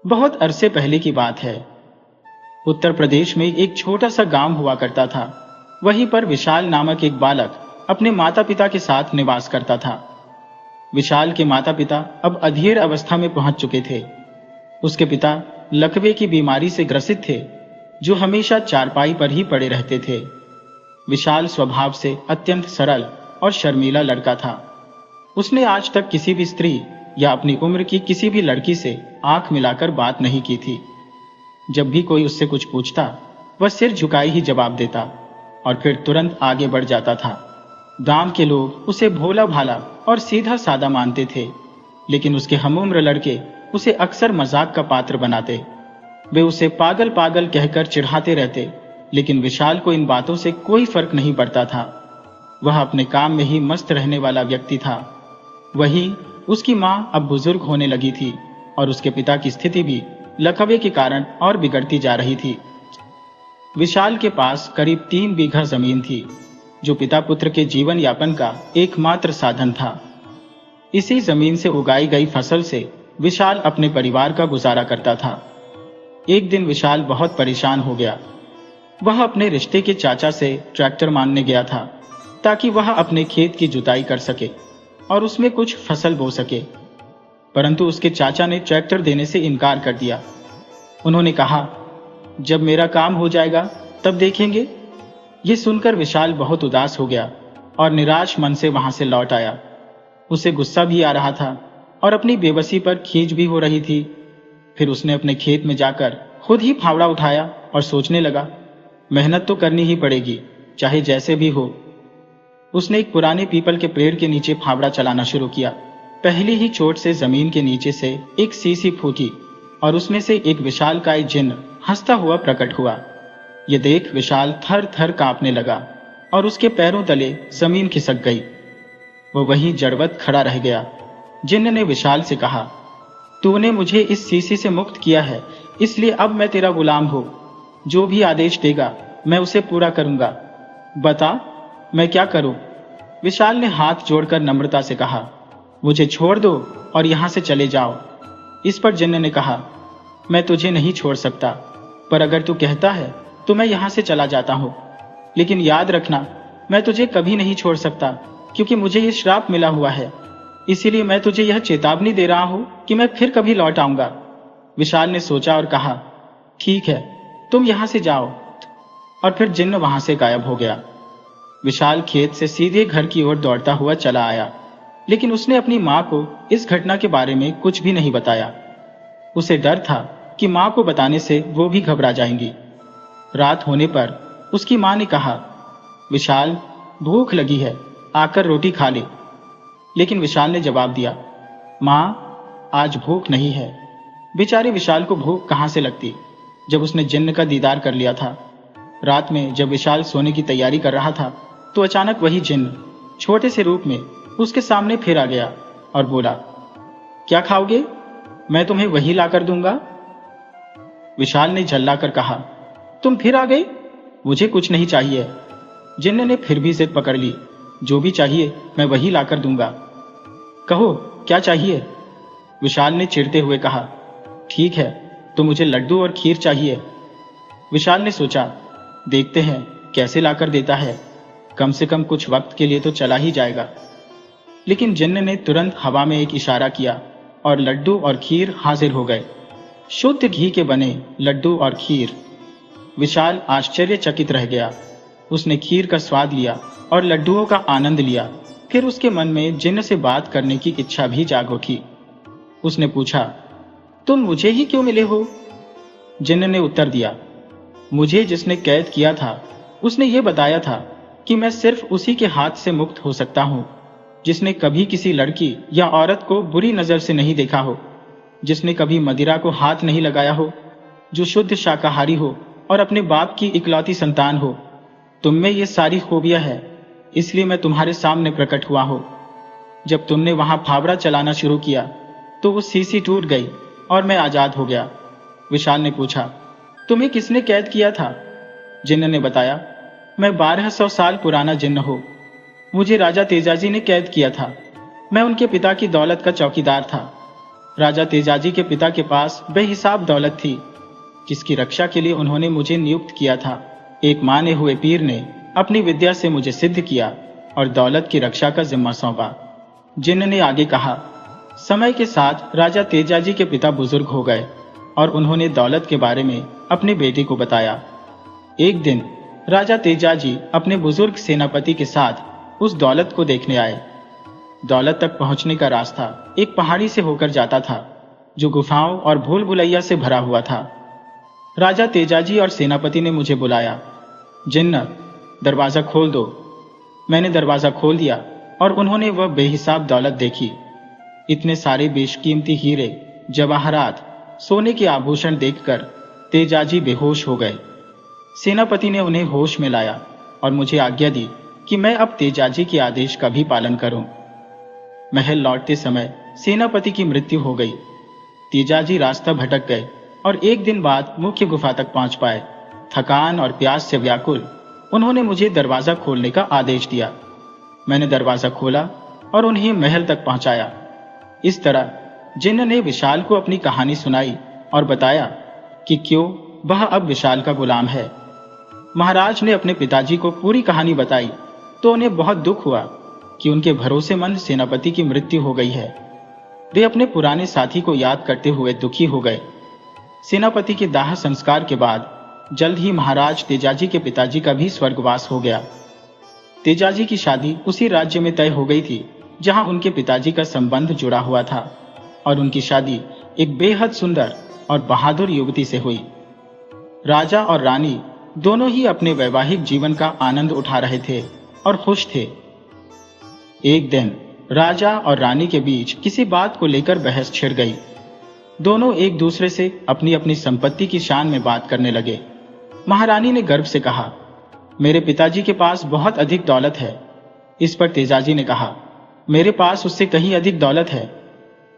बहुत अरसे पहले की बात है। उत्तर प्रदेश में एक छोटा सा गांव हुआ करता था। वहीं पर विशाल नामक एक बालक अपने माता पिता के साथ निवास करता था। विशाल के माता पिता अब अधेड़ अवस्था में पहुंच चुके थे। उसके पिता लकवे की बीमारी से ग्रसित थे, जो हमेशा चारपाई पर ही पड़े रहते थे। विशाल स्वभाव से अत्यंत सरल और शर्मीला लड़का था। उसने आज तक किसी भी स्त्री या अपनी उम्र की किसी भी लड़की से आंख मिलाकर बात नहीं की थी। जब भी कोई उससे कुछ पूछता, वह सिर झुकाए ही जवाब देता और फिर तुरंत आगे बढ़ जाता था। गांव के लोग उसे भोला भाला और सीधा सादा मानते थे, लेकिन उसके हमउम्र लड़के उसे अक्सर मजाक का पात्र बनाते। वे उसे पागल पागल कहकर चिढ़ाते रहते, लेकिन विशाल को इन बातों से कोई फर्क नहीं पड़ता था। वह अपने काम में ही मस्त रहने वाला व्यक्ति था। वहीं उसकी मां अब बुजुर्ग होने लगी थी और उसके पिता की स्थिति भी लकवे के कारण और बिगड़ती जा रही थी। विशाल के पास करीब 3 बीघा जमीन थी, जो पिता पुत्र के जीवन यापन का एकमात्र साधन था। इसी जमीन से उगाई गई फसल से विशाल अपने परिवार का गुजारा करता था। एक दिन विशाल बहुत परेशान हो गया। वह अपने रिश्ते के चाचा से ट्रैक्टर मांगने गया था, ताकि वह अपने खेत की जुताई कर सके और उसमें कुछ फसल बो सके। परंतु उसके चाचा ने ट्रैक्टर देने से इनकार कर दिया। उन्होंने कहा, जब मेरा काम हो जाएगा तब देखेंगे। ये सुनकर विशाल बहुत उदास हो गया और निराश मन से वहां से लौट आया। उसे गुस्सा भी आ रहा था और अपनी बेबसी पर खींच भी हो रही थी। फिर उसने अपने खेत में जाकर खुद ही फावड़ा उठाया और सोचने लगा, मेहनत तो करनी ही पड़ेगी, चाहे जैसे भी हो। उसने एक पुराने पीपल के पेड़ के नीचे फावड़ा चलाना शुरू किया। पहली ही चोट से जमीन के नीचे से एक सीसी फूटी और उसमें से एक विशालकाय जिन्न हंसता हुआ प्रकट हुआ। ये देख विशाल थर थर कांपने लगा और उसके पैरों तले जमीन खिसक गई। वो वहीं जड़वत खड़ा रह गया। जिन्न ने विशाल से कहा, तूने मुझे इस सीसी से मुक्त किया है, इसलिए अब मैं तेरा गुलाम हूं। जो भी आदेश देगा मैं उसे पूरा करूंगा। बता, मैं क्या करूं? विशाल ने हाथ जोड़कर नम्रता से कहा, मुझे छोड़ दो और यहां से चले जाओ। इस पर जिन्न ने कहा, मैं तुझे नहीं छोड़ सकता, पर अगर तू कहता है तो मैं यहां से चला जाता हूं। लेकिन याद रखना, मैं तुझे कभी नहीं छोड़ सकता, क्योंकि मुझे ये श्राप मिला हुआ है। इसीलिए मैं तुझे यह चेतावनी दे रहा हूं कि मैं फिर कभी लौट आऊंगा। विशाल ने सोचा और कहा, ठीक है, तुम यहां से जाओ। और फिर जिन्न वहां से गायब हो गया। विशाल खेत से सीधे घर की ओर दौड़ता हुआ चला आया, लेकिन उसने अपनी मां को इस घटना के बारे में कुछ भी नहीं बताया। उसे डर था कि मां को बताने से वो भी घबरा जाएंगी। रात होने पर उसकी मां ने कहा, विशाल, भूख लगी है, आकर रोटी खा ले। लेकिन विशाल ने जवाब दिया, मां, आज भूख नहीं है। बेचारे विशाल को भूख कहां से लगती, जब उसने जिन्न का दीदार कर लिया था। रात में जब विशाल सोने की तैयारी कर रहा था, तो अचानक वही जिन्न छोटे से रूप में उसके सामने फिर आ गया और बोला, क्या खाओगे? मैं तुम्हें वही लाकर दूंगा। विशाल ने झल्लाकर कहा, तुम फिर आ गए? मुझे कुछ नहीं चाहिए। जिन्न ने फिर भी जिद पकड़ ली, जो भी चाहिए मैं वही लाकर दूंगा। कहो, क्या चाहिए? विशाल ने चिढ़ते हुए कहा, ठीक है, तो मुझे लड्डू और खीर चाहिए। विशाल ने सोचा, देखते हैं कैसे लाकर देता है, कम से कम कुछ वक्त के लिए तो चला ही जाएगा। लेकिन जिन्न ने तुरंत हवा में एक इशारा किया और लड्डू और खीर हाजिर हो गए। शुद्ध घी के बने लड्डू और खीर। विशाल आश्चर्यचकित रह गया। उसने खीर का स्वाद लिया और लड्डुओं का आनंद लिया। फिर उसके मन में जिन्न से बात करने की इच्छा भी जाग उठी। उसने पूछा, तुम मुझे ही क्यों मिले हो? जिन्न ने उत्तर दिया, मुझे जिसने कैद किया था उसने ये बताया था कि मैं सिर्फ उसी के हाथ से मुक्त हो सकता हूं, जिसने कभी किसी लड़की या औरत को बुरी नजर से नहीं देखा हो, जिसने कभी मदिरा को हाथ नहीं लगाया हो, जो शुद्ध शाकाहारी हो और अपने बाप की इकलौती संतान हो। तुम में ये सारी खूबियां है, इसलिए मैं तुम्हारे सामने प्रकट हुआ हूं। जब तुमने वहां फावड़ा चलाना शुरू किया तो वो सीसी टूट गई और मैं आजाद हो गया। विशाल ने पूछा, तुम्हें किसने कैद किया था? जिन्न ने बताया, मैं 1200 साल पुराना जिन्न हूं। मुझे राजा तेजाजी ने कैद किया था। मैं उनके पिता की दौलत का चौकीदार था। राजा तेजाजी के पिता के पास बेहिसाब दौलत थी, जिसकी रक्षा के लिए उन्होंने मुझे नियुक्त किया था। एक माने हुए पीर ने अपनी विद्या से मुझे सिद्ध किया और दौलत की रक्षा का जिम्मा सौंपा। जिन्न ने आगे कहा, समय के साथ राजा तेजाजी के पिता बुजुर्ग हो गए और उन्होंने दौलत के बारे में अपने बेटे को बताया। एक दिन राजा तेजाजी अपने बुजुर्ग सेनापति के साथ उस दौलत को देखने आए। दौलत तक पहुंचने का रास्ता एक पहाड़ी से होकर जाता था, जो गुफाओं और भूल भुलैया से भरा हुआ था। राजा तेजाजी और सेनापति ने मुझे बुलाया। जिन्न, दरवाजा खोल दो। मैंने दरवाजा खोल दिया और उन्होंने वह बेहिसाब दौलत देखी। इतने सारे बेशकीमती हीरे, जवाहरात, सोने के आभूषण देखकर तेजाजी बेहोश हो गए। सेनापति ने उन्हें होश में लाया और मुझे आज्ञा दी कि मैं अब तेजाजी के आदेश का भी पालन करूं। महल लौटते समय सेनापति की मृत्यु हो गई। तेजाजी रास्ता भटक गए और एक दिन बाद मुख्य गुफा तक पहुंच पाए। थकान और प्यास से व्याकुल उन्होंने मुझे दरवाजा खोलने का आदेश दिया। मैंने दरवाजा खोला और उन्हें महल तक पहुंचाया। इस तरह जिन्न ने विशाल को अपनी कहानी सुनाई और बताया कि क्यों वह अब विशाल का गुलाम है। महाराज ने अपने पिताजी को पूरी कहानी बताई तो उन्हें बहुत दुख हुआ कि उनके भरोसेमंद सेनापति की मृत्यु हो गई है। वे अपने पुराने साथी को याद करते हुए दुखी हो गए। सेनापति के दाह संस्कार के बाद जल्द ही महाराज तेजाजी के पिताजी का भी स्वर्गवास हो गया। तेजाजी की शादी उसी राज्य में तय हो गई थी जहां उनके पिताजी का संबंध जुड़ा हुआ था और उनकी शादी एक बेहद सुंदर और बहादुर युवती से हुई। राजा और रानी दोनों ही अपने वैवाहिक जीवन का आनंद उठा रहे थे और खुश थे। एक दिन राजा और रानी के बीच किसी बात को लेकर बहस छिड़ गई। दोनों एक दूसरे से अपनी अपनी संपत्ति की शान में बात करने लगे। महारानी ने गर्व से कहा, मेरे पिताजी के पास बहुत अधिक दौलत है। इस पर तेजाजी ने कहा, मेरे पास उससे कहीं अधिक दौलत है।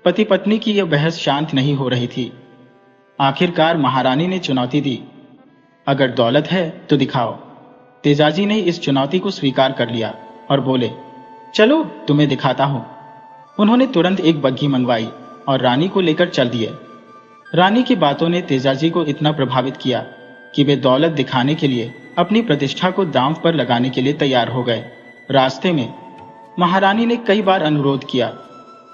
पति पत्नी की यह बहस शांत नहीं हो रही थी। आखिरकार महारानी ने चुनौती दी, अगर दौलत है तो दिखाओ। तेजाजी ने इस चुनौती को स्वीकार कर लिया और बोले, चलो तुम्हें दिखाता हूं। उन्होंने तुरंत एक बग्घी मंगवाई और रानी को लेकर चल दिए। रानी की बातों ने तेजाजी को इतना प्रभावित किया कि वे दौलत दिखाने के लिए अपनी प्रतिष्ठा को दांव पर लगाने के लिए तैयार हो गए। रास्ते में महारानी ने कई बार अनुरोध किया,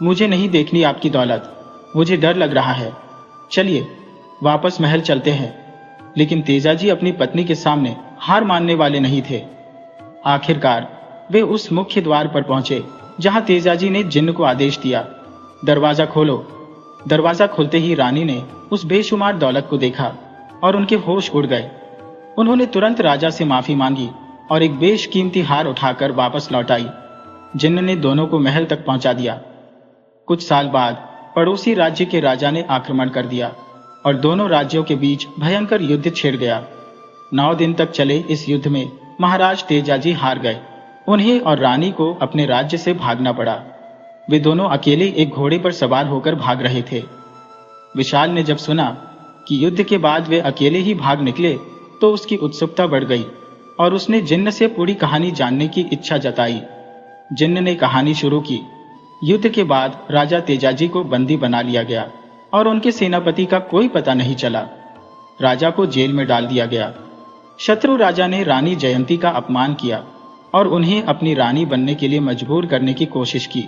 मुझे नहीं देखनी आपकी दौलत, मुझे डर लग रहा है, चलिए वापस महल चलते हैं। लेकिन तेजाजी अपनी पत्नी के सामने हार मानने वाले नहीं थे। आखिरकार वे उस मुख्य द्वार पर पहुंचे जहां तेजाजी ने जिन्न को आदेश दिया, दरवाजा खोलो। दरवाजा खुलते ही रानी ने उस बेशुमार दौलत को देखा और उनके होश उड़ गए। उन्होंने तुरंत राजा से माफी मांगी और एक बेशकीमती हार उठाकर वापस लौट आई। जिन्न ने दोनों को महल तक पहुंचा दिया। कुछ साल बाद पड़ोसी राज्य के राजा ने आक्रमण कर दिया और दोनों राज्यों के बीच भयंकर युद्ध छिड़ गया। 9 दिन तक चले इस युद्ध में महाराज तेजाजी हार गए। उन्हें और रानी को अपने राज्य से भागना पड़ा। वे दोनों अकेले एक घोड़े पर सवार होकर भाग रहे थे। विशाल ने जब सुना कि युद्ध के बाद वे अकेले ही भाग निकले तो उसकी उत्सुकता बढ़ गई और उसने जिन्न से पूरी कहानी जानने की इच्छा जताई। जिन्न ने कहानी शुरू की। युद्ध के बाद राजा तेजाजी को बंदी बना लिया गया और उनके सेनापति का कोई पता नहीं चला। राजा को जेल में डाल दिया गया। शत्रु राजा ने रानी जयंती का अपमान किया और उन्हें अपनी रानी बनने के लिए मजबूर करने की कोशिश की।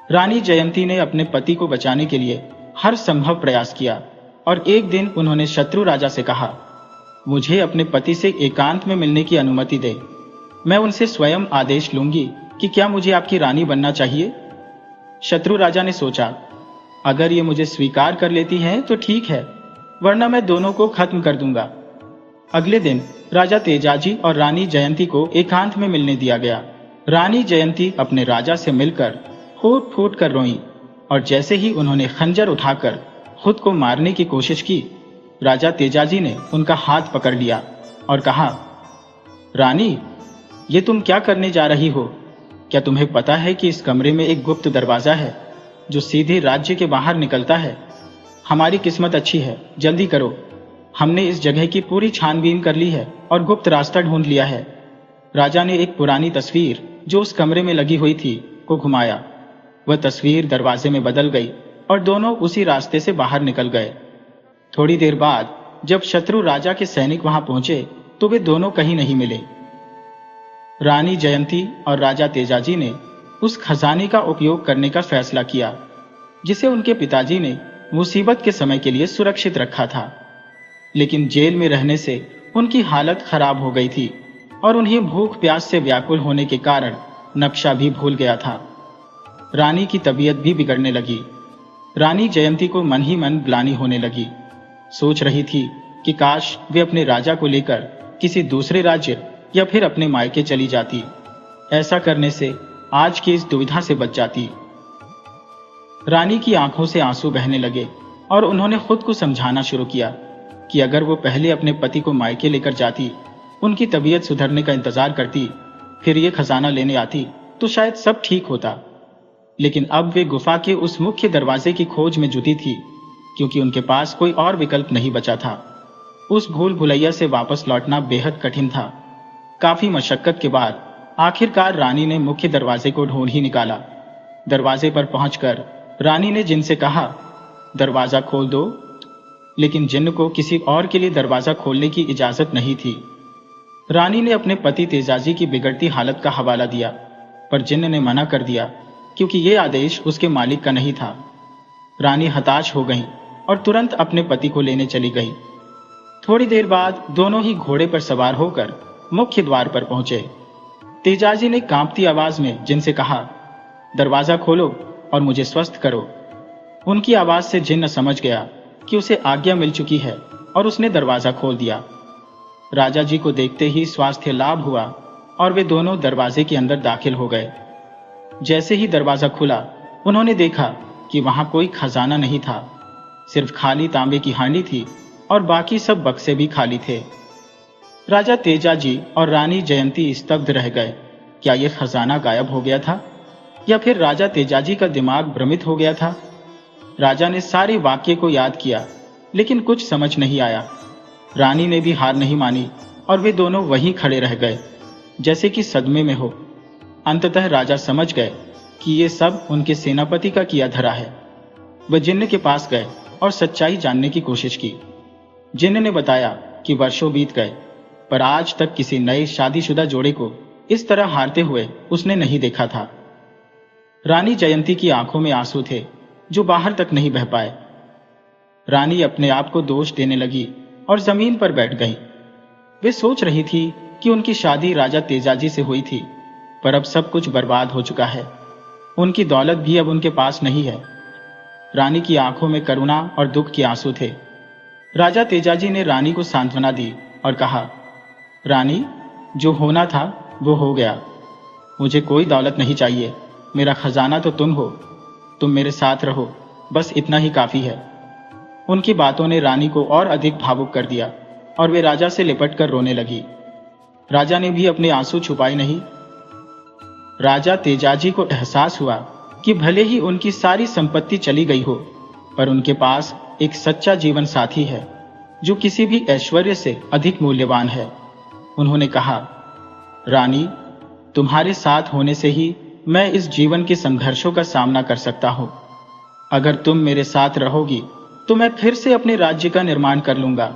रानी जयंती ने अपने पति को बचाने के लिए हर संभव प्रयास किया और एक दिन उन्होंने शत्रु राजा से कहा, मुझे अपने पति से एकांत में मिलने की अनुमति दे। मैं उनसे स्वयं आदेश लूंगी कि क्या मुझे आपकी रानी बनना चाहिए। शत्रु राजा ने सोचा, अगर ये मुझे स्वीकार कर लेती हैं तो ठीक है, वरना मैं दोनों को खत्म कर दूंगा। अगले दिन राजा तेजाजी और रानी जयंती को एकांत में मिलने दिया गया। रानी जयंती अपने राजा से मिलकर फूट फूट कर रोई और जैसे ही उन्होंने खंजर उठाकर खुद को मारने की कोशिश की, राजा तेजाजी ने उनका हाथ पकड़ लिया और कहा, रानी, ये तुम क्या करने जा रही हो? क्या तुम्हें पता है कि इस कमरे में एक गुप्त दरवाजा है जो सीधे राज्य के बाहर निकलता है? हमारी किस्मत अच्छी है, जल्दी करो। हमने इस जगह की पूरी छानबीन कर ली है और गुप्त रास्ता ढूंढ लिया है। राजा ने एक पुरानी तस्वीर जो उस कमरे में लगी हुई थी को घुमाया। वह तस्वीर दरवाजे में बदल गई और दोनों उसी रास्ते से बाहर निकल गए। थोड़ी देर बाद जब शत्रु राजा के सैनिक वहां पहुंचे तो वे दोनों कहीं नहीं मिले। रानी जयंती और राजा तेजाजी ने उस खजाने का उपयोग करने का फैसला किया जिसे उनके पिताजी ने मुसीबत के समय के लिए सुरक्षित रखा था। लेकिन जेल में रहने से उनकी हालत खराब हो गई थी और उन्हें भूख प्यास से व्याकुल होने के कारण नक्शा भी भूल गया था। रानी की तबीयत भी बिगड़ने लगी। रानी जयंती को मन ही मन ग्लानि होने लगी। सोच रही थी कि काश वे अपने राजा को लेकर किसी दूसरे राज्य या फिर अपने मायके चली जाती। ऐसा करने से आज की इस दुविधा से बच जाती। रानी की आंखों से आंसू बहने लगे और उन्होंने खुद को समझाना शुरू किया कि अगर वो पहले अपने पति को मायके लेकर जाती, उनकी तबीयत सुधरने का इंतजार करती, फिर ये खजाना लेने आती तो शायद सब ठीक होता। लेकिन अब वे गुफा के उस मुख्य दरवाजे की खोज में जुटी थी क्योंकि उनके पास कोई और विकल्प नहीं बचा था। उस भूल भुलैया से वापस लौटना बेहद कठिन था। काफी मशक्कत के बाद आखिरकार रानी ने मुख्य दरवाजे को ढूंढ ही निकाला। दरवाजे पर पहुंचकर रानी ने जिन से कहा, दरवाजा खोल दो, लेकिन जिन्न को किसी और के लिए दरवाजा खोलने की इजाजत नहीं थी। रानी ने अपने पति तेजाजी की बिगड़ती हालत का हवाला दिया, पर जिन्न ने मना कर दिया क्योंकि ये आदेश उसके मालिक का नहीं था। रानी हताश हो गई और तुरंत अपने पति को लेने चली गई। थोड़ी देर बाद दोनों ही घोड़े पर सवार होकर मुख्य द्वार पर पहुंचे। तेजाजी ने कांपती आवाज में जिनसे कहा, दरवाजा खोलो और मुझे स्वस्थ करो। उनकी आवाज से जिन्न समझ गया कि उसे आज्ञा मिल चुकी है और उसने दरवाजा खोल दिया। राजा जी को देखते ही स्वास्थ्य लाभ हुआ और वे दोनों दरवाजे के अंदर दाखिल हो गए। जैसे ही दरवाजा खुला, उन्होंने देखा कि वहां कोई खजाना नहीं था, सिर्फ खाली तांबे की हांडी थी और बाकी सब बक्से भी खाली थे। राजा तेजाजी और रानी जयंती स्तब्ध रह गए। क्या यह खजाना गायब हो गया था या फिर राजा तेजाजी का दिमाग भ्रमित हो गया था? राजा ने सारे वाक्य को याद किया लेकिन कुछ समझ नहीं आया। रानी ने भी हार नहीं मानी और वे दोनों वहीं खड़े रह गए जैसे कि सदमे में हो। अंततः राजा समझ गए कि ये सब उनके सेनापति का किया धरा है। वह जिन्न के पास गए और सच्चाई जानने की कोशिश की। जिन्न ने बताया कि वर्षों बीत गए पर आज तक किसी नए शादीशुदा जोड़े को इस तरह हारते हुए उसने नहीं देखा था। रानी जयंती की आंखों में आंसू थे जो बाहर तक नहीं बह पाए। रानी अपने आप को दोष देने लगी और जमीन पर बैठ गई। वे सोच रही थी कि उनकी शादी राजा तेजाजी से हुई थी, पर अब सब कुछ बर्बाद हो चुका है। उनकी दौलत भी अब उनके पास नहीं है। रानी की आंखों में करुणा और दुख के आंसू थे। राजा तेजाजी ने रानी को सांत्वना दी और कहा, रानी, जो होना था वो हो गया। मुझे कोई दौलत नहीं चाहिए। मेरा खजाना तो तुम हो। तुम मेरे साथ रहो, बस इतना ही काफी है। उनकी बातों ने रानी को और अधिक भावुक कर दिया और वे राजा से लिपट कर रोने लगी। राजा ने भी अपने आंसू छुपाए नहीं। राजा तेजाजी को एहसास हुआ कि भले ही उनकी सारी संपत्ति चली गई हो, पर उनके पास एक सच्चा जीवन साथी है जो किसी भी ऐश्वर्य से अधिक मूल्यवान है। उन्होंने कहा, रानी, तुम्हारे साथ होने से ही मैं इस जीवन के संघर्षों का सामना कर सकता हूं। अगर तुम मेरे साथ रहोगी तो मैं फिर से अपने राज्य का निर्माण कर लूंगा,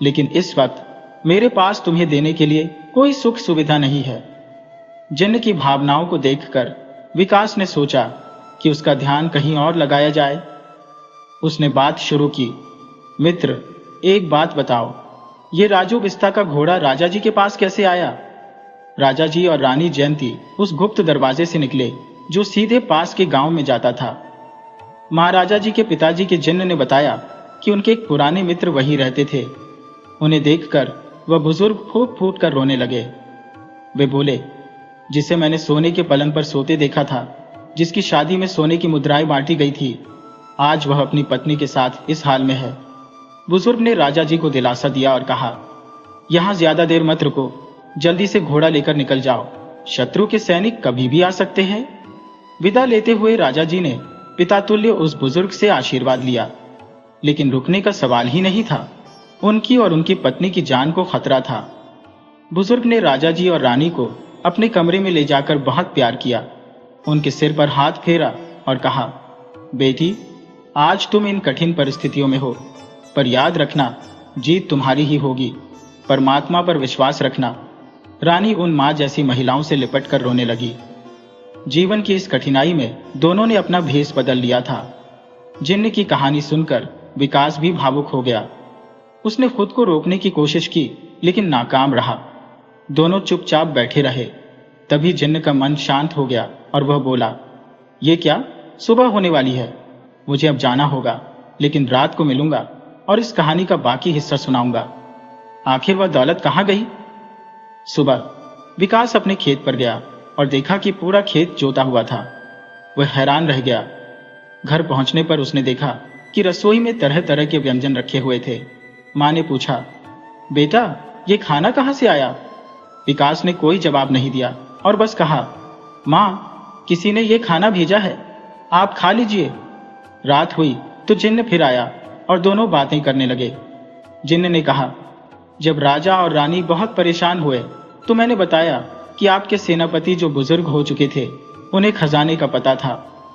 लेकिन इस वक्त मेरे पास तुम्हें देने के लिए कोई सुख सुविधा नहीं है। जिन्न की भावनाओं को देखकर विकास ने सोचा कि उसका ध्यान कहीं और लगाया जाए। उसने बात शुरू की, मित्र, एक बात बताओ, ये राजू बिस्ता का घोड़ा राजा जी के पास कैसे आया? राजा जी और रानी जयंती उस गुप्त दरवाजे से निकले जो सीधे पास के गांव में जाता था। महाराजा जी के पिताजी के जिन्न ने बताया कि उनके एक पुराने मित्र वहीं रहते थे। उन्हें देखकर वह बुजुर्ग फूट फूट कर रोने लगे। वे बोले, जिसे मैंने सोने के पलंग पर सोते देखा था, जिसकी शादी में सोने की मुद्राएं बांटी गई थी, आज वह अपनी पत्नी के साथ इस हाल में है। बुजुर्ग ने राजा जी को दिलासा दिया और कहा, यहां ज्यादा देर मत रुको, जल्दी से घोड़ा लेकर निकल जाओ। शत्रु के सैनिक कभी भी आ सकते हैं। विदा लेते हुए राजा जी ने पितातुल्य उस बुजुर्ग से आशीर्वाद लिया, लेकिन रुकने का सवाल ही नहीं था। उनकी और उनकी पत्नी की जान को खतरा था। बुजुर्ग ने राजा जी और रानी को अपने कमरे में ले जाकर बहुत प्यार किया। उनके सिर पर हाथ फेरा और कहा, बेटी, आज तुम इन कठिन परिस्थितियों में हो, पर याद रखना जीत तुम्हारी ही होगी। परमात्मा पर विश्वास रखना। रानी उन माँ जैसी महिलाओं से लिपट कर रोने लगी। जीवन की इस कठिनाई में दोनों ने अपना भेष बदल लिया था। जिन्न की कहानी सुनकर विकास भी भावुक हो गया। उसने खुद को रोकने की कोशिश की, लेकिन नाकाम रहा। दोनों चुपचाप बैठे रहे। तभी जिन्न का मन शांत हो गया और वह बोला, ये क्या, सुबह होने वाली है, मुझे अब जाना होगा, लेकिन रात को मिलूंगा और इस कहानी का बाकी हिस्सा सुनाऊंगा। आखिर वह दौलत कहाँ गई? सुबह विकास अपने खेत पर गया और देखा कि पूरा खेत जोता हुआ था। वह हैरान रह गया। घर पहुंचने पर उसने देखा कि रसोई में तरह तरह के व्यंजन रखे हुए थे। माँ ने पूछा, बेटा ये खाना कहाँ से आया? विकास ने कोई जवाब नहीं दिया और बस कहा, माँ किसी ने ये खाना भेजा है, आप खा लीजिए। रात हुई तो जिन्न फिर आया और दोनों बातें करने लगे। जिन्न ने कहा, जब राजा और रानी बहुत परेशान हुए तो मैंने बताया कि आपके सेनापति जो बुजुर्ग हो चुके थे, उन्हें खजाने का पता था।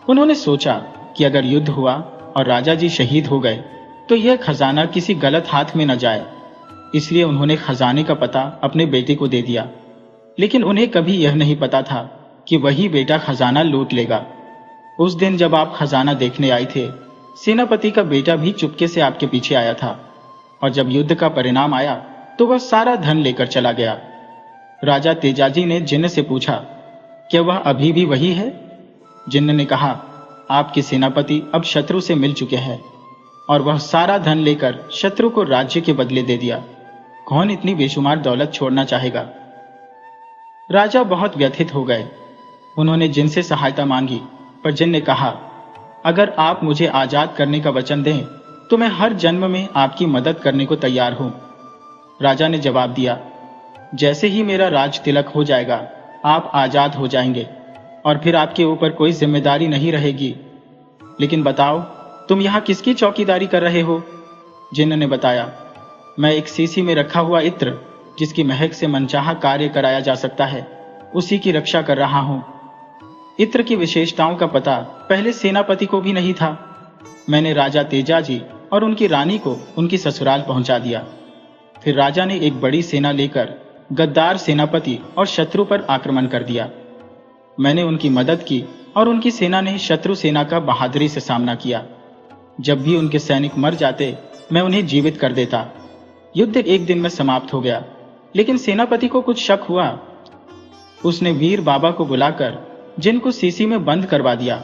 उन्होंने सोचा कि अगर युद्ध हुआ और राजा जी शहीद हो गए तो यह खजाना किसी गलत हाथ में न जाए, इसलिए उन्होंने खजाने का पता अपने बेटे को दे दिया। लेकिन उन्हें कभी यह नहीं पता था कि वही बेटा खजाना लूट लेगा। उस दिन जब आप खजाना देखने आए थे, सेनापति का बेटा भी चुपके से आपके पीछे आया था, और जब युद्ध का परिणाम आया तो वह सारा धन लेकर चला गया। राजा तेजाजी ने जिन्न से पूछा, क्या वह अभी भी वही है? जिन्न ने कहा, आपके सेनापति अब शत्रु से मिल चुके हैं और वह सारा धन लेकर शत्रु को राज्य के बदले दे दिया। कौन इतनी बेशुमार दौलत छोड़ना चाहेगा? राजा बहुत व्यथित हो गए। उन्होंने जिन्न से सहायता मांगी, पर जिन्न ने कहा, अगर आप मुझे आजाद करने का वचन दें तो मैं हर जन्म में आपकी मदद करने को तैयार हूं। राजा ने जवाब दिया, जैसे ही मेरा राज तिलक हो जाएगा आप आजाद हो जाएंगे और फिर आपके ऊपर कोई जिम्मेदारी नहीं रहेगी। लेकिन बताओ, तुम यहां किसकी चौकीदारी कर रहे हो? जिन्न ने बताया, मैं एक सीसी में रखा हुआ इत्र, जिसकी महक से मनचाहा कार्य कराया जा सकता है, उसी की रक्षा कर रहा हूं। इत्र की विशेषताओं का पता पहले सेनापति को भी नहीं था। मैंने राजा तेजाजी और उनकी रानी को उनकी ससुराल पहुंचा दिया। फिर राजा ने एक बड़ी सेना लेकर गद्दार सेनापति और शत्रु पर आक्रमण कर दिया। मैंने उनकी मदद की और उनकी सेना ने शत्रु सेना का बहादुरी से सामना किया। जब भी उनके सैनिक मर जाते, मैं उन्हें जीवित कर देता। युद्ध एक दिन में समाप्त हो गया, लेकिन सेनापति को कुछ शक हुआ। उसने वीर बाबा को बुलाकर जिन्न को सीसी में बंद करवा दिया,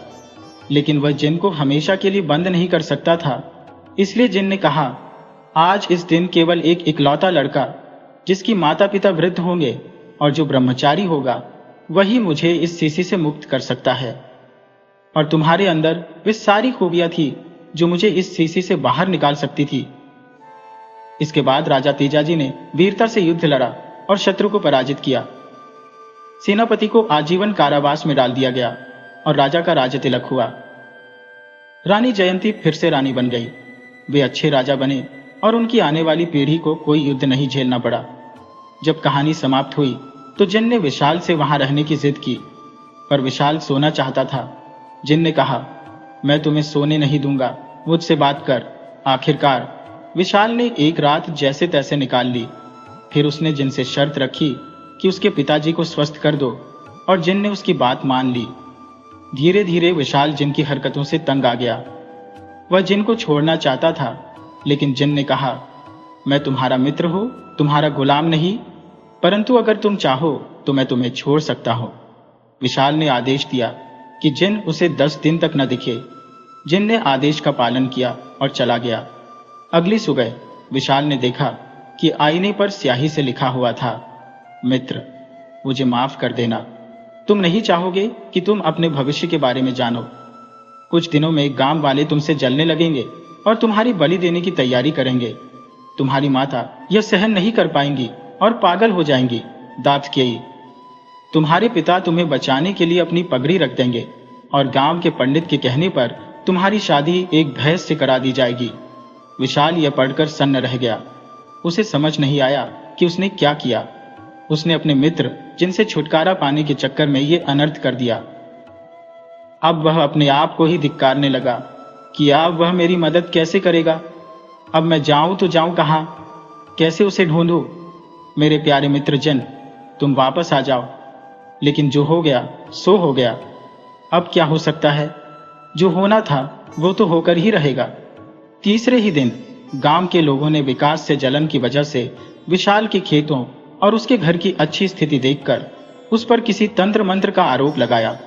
लेकिन वह जिन्न को हमेशा के लिए बंद नहीं कर सकता था। इसलिए जिन्न ने कहा, आज इस दिन केवल एक इकलौता लड़का, जिसकी माता पिता वृद्ध होंगे और जो ब्रह्मचारी होगा, वही मुझे इस सीसी से मुक्त कर सकता है। और तुम्हारे अंदर वे सारी खूबियां थी जो मुझे इस सीसी से बाहर निकाल सकती थी। इसके बाद राजा तेजाजी ने वीरता से युद्ध लड़ा और शत्रु को पराजित किया। सेनापति को आजीवन कारावास में डाल दिया गया और राजा का राज तिलक हुआ। रानी जयंती फिर से रानी बन गई। वे अच्छे राजा बने और उनकी आने वाली पीढ़ी को कोई युद्ध नहीं झेलना पड़ा। जब कहानी समाप्त हुई तो जिन्न ने विशाल से वहां रहने की जिद की, पर विशाल सोना चाहता था। जिन्न ने कहा, मैं तुम्हें सोने नहीं दूंगा, मुझसे बात कर। आखिरकार विशाल ने एक रात जैसे तैसे निकाल ली। फिर उसने जिन्न से शर्त रखी कि उसके पिताजी को स्वस्थ कर दो, और जिन्न ने उसकी बात मान ली। धीरे धीरे विशाल जिन्न की हरकतों से तंग आ गया। वह जिन्न को छोड़ना चाहता था, लेकिन जिन्न ने कहा, मैं तुम्हारा मित्र हूं, तुम्हारा गुलाम नहीं, परंतु अगर तुम चाहो तो मैं तुम्हें छोड़ सकता हूं। विशाल ने आदेश दिया कि जिन्न उसे 10 दिन तक न दिखे। जिन्न ने आदेश का पालन किया और चला गया। अगली सुबह विशाल ने देखा कि आईने पर स्याही से लिखा हुआ था, मित्र, मुझे माफ कर देना। तुम नहीं चाहोगे कि तुम अपने भविष्य के बारे में जानो। कुछ दिनों में गांव वाले तुमसे जलने लगेंगे और तुम्हारी बलि देने की तैयारी करेंगे। तुम्हारी माता यह सहन नहीं कर पाएंगी और पागल हो जाएंगी। दातकेयी, तुम्हारे पिता तुम्हें बचाने के लिए अपनी पगड़ी रख देंगे और गांव के पंडित के कहने पर तुम्हारी शादी एक भैंस से करा दी जाएगी। विशाल यह पढ़कर सन्न रह गया। उसे समझ नहीं आया कि उसने क्या किया। उसने अपने मित्र जिनसे छुटकारा पाने के चक्कर में ये अनर्थ कर दिया। अब वह अपने आप को ही धिक्कारने लगा। कि अब वह मेरी मदद कैसे करेगा। अब मैं जाऊं तो जाऊं कहां, कैसे उसे ढूंढूं। मेरे प्यारे मित्र जिन, तुम वापस आ जाओ। लेकिन जो हो गया सो हो गया, अब क्या हो सकता है। जो होना था वो तो होकर ही रहेगा। तीसरे ही दिन गांव के लोगों ने विकास से जलन की वजह से विशाल के खेतों और उसके घर की अच्छी स्थिति देखकर उस पर किसी तंत्र मंत्र का आरोप लगाया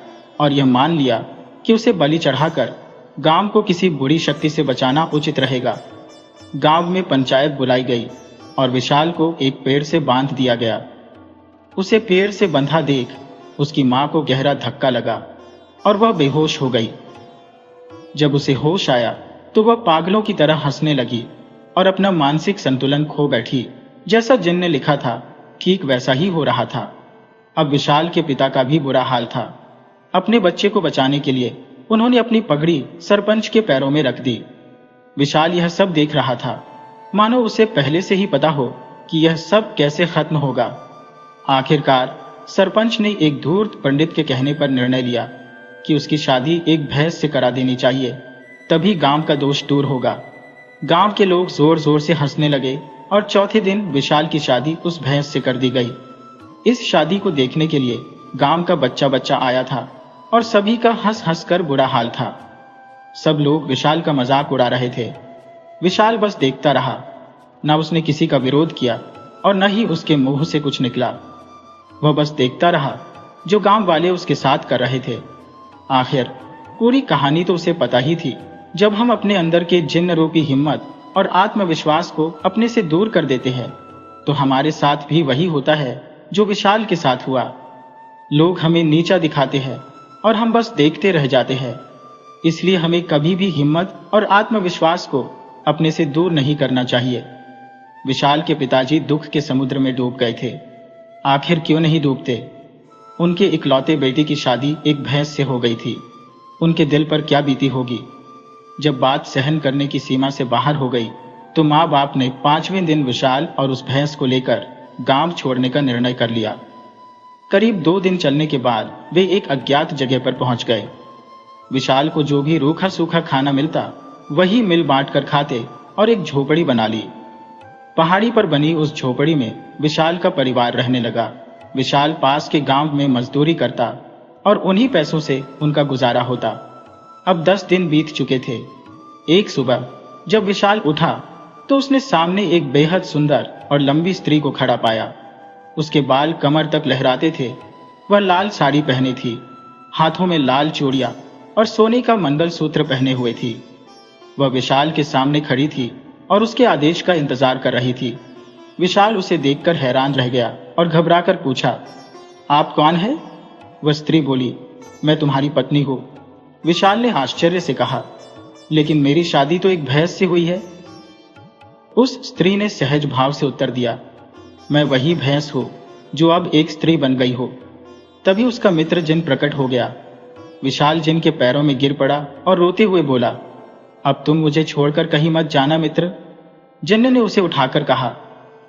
और यह मान लिया कि उसे बलि चढ़ाकर गांव को किसी बुरी शक्ति से बचाना उचित रहेगा। गांव में पंचायत बुलाई गई और विशाल को एक पेड़ से बांध दिया गया। उसे पेड़ से बंधा देख उसकी मां को गहरा धक्का लगा और वह बेहोश हो गई। जब उसे होश आया तो वह पागलों की तरह हंसने लगी और अपना मानसिक संतुलन खो बैठी। जैसा जिन ने लिखा था ठीक वैसा ही हो रहा था। अब विशाल के पिता का भी बुरा हाल था। अपने बच्चे को बचाने के लिए उन्होंने अपनी पगड़ी सरपंच के पैरों में रख दी। विशाल यह सब देख रहा था, मानो उसे पहले से ही पता हो कि यह सब कैसे खत्म होगा। आखिरकार सरपंच ने एक धूर्त पंडित के कहने पर निर्णय लिया कि उसकी शादी एक भैंस से करा देनी चाहिए, तभी गांव का दोष दूर होगा। गांव के लोग जोर जोर से हंसने लगे और चौथे दिन विशाल की शादी उस भैंस से कर दी गई। इस शादी को देखने के लिए गांव का बच्चा बच्चा आया था और सभी का हंस हंस कर बुरा हाल था। सब लोग विशाल का मजाक उड़ा रहे थे। विशाल बस देखता रहा। न उसने किसी का विरोध किया और न ही उसके मुंह से कुछ निकला। वह बस देखता रहा जो गांव वाले उसके साथ कर रहे थे। आखिर पूरी कहानी तो उसे पता ही थी। जब हम अपने अंदर के जिन्न रूपी हिम्मत और आत्मविश्वास को अपने से दूर कर देते हैं तो हमारे साथ भी वही होता है जो विशाल के साथ हुआ। लोग हमें नीचा दिखाते हैं और हम बस देखते रह जाते हैं। इसलिए हमें कभी भी हिम्मत और आत्मविश्वास को अपने से दूर नहीं करना चाहिए। विशाल के पिताजी दुख के समुद्र में डूब गए थे। आखिर क्यों नहीं डूबते। उनके इकलौते बेटी की शादी एक भैंस से हो गई थी। उनके दिल पर क्या बीती होगी। जब बात सहन करने की सीमा से बाहर हो गई तो माँ बाप ने 5वें दिन विशाल और उस भैंस को लेकर गांव छोड़ने का निर्णय कर लिया। करीब 2 दिन चलने के बाद वे एक अज्ञात जगह पर पहुंच गए। विशाल को जो भी रूखा सूखा खाना मिलता वही मिल बांट कर खाते और एक झोपड़ी बना ली। पहाड़ी पर बनी उस झोपड़ी में विशाल का परिवार रहने लगा। विशाल पास के गांव में मजदूरी करता और उन्हीं पैसों से उनका गुजारा होता। अब 10 दिन बीत चुके थे। एक सुबह जब विशाल उठा तो उसने सामने एक बेहद सुंदर और लंबी स्त्री को खड़ा पाया। उसके बाल कमर तक लहराते थे। वह लाल साड़ी पहने थी, हाथों में लाल चूड़ियां और सोने का मंगलसूत्र पहने हुए थी। वह विशाल के सामने खड़ी थी और उसके आदेश का इंतजार कर रही थी। विशाल उसे देखकर हैरान रह गया और घबराकर पूछा, आप कौन है? वह स्त्री बोली, मैं तुम्हारी पत्नी हूं। विशाल ने आश्चर्य से कहा, लेकिन मेरी शादी तो एक भैंस से हुई है। उस स्त्री ने सहज भाव से उत्तर दिया, मैं वही भैंस हूं जो अब एक स्त्री बन गई हो। तभी उसका मित्र जिन प्रकट हो गया। विशाल जिन के पैरों में गिर पड़ा और रोते हुए बोला, अब तुम मुझे छोड़कर कहीं मत जाना मित्र। जिन ने उसे उठाकर कहा,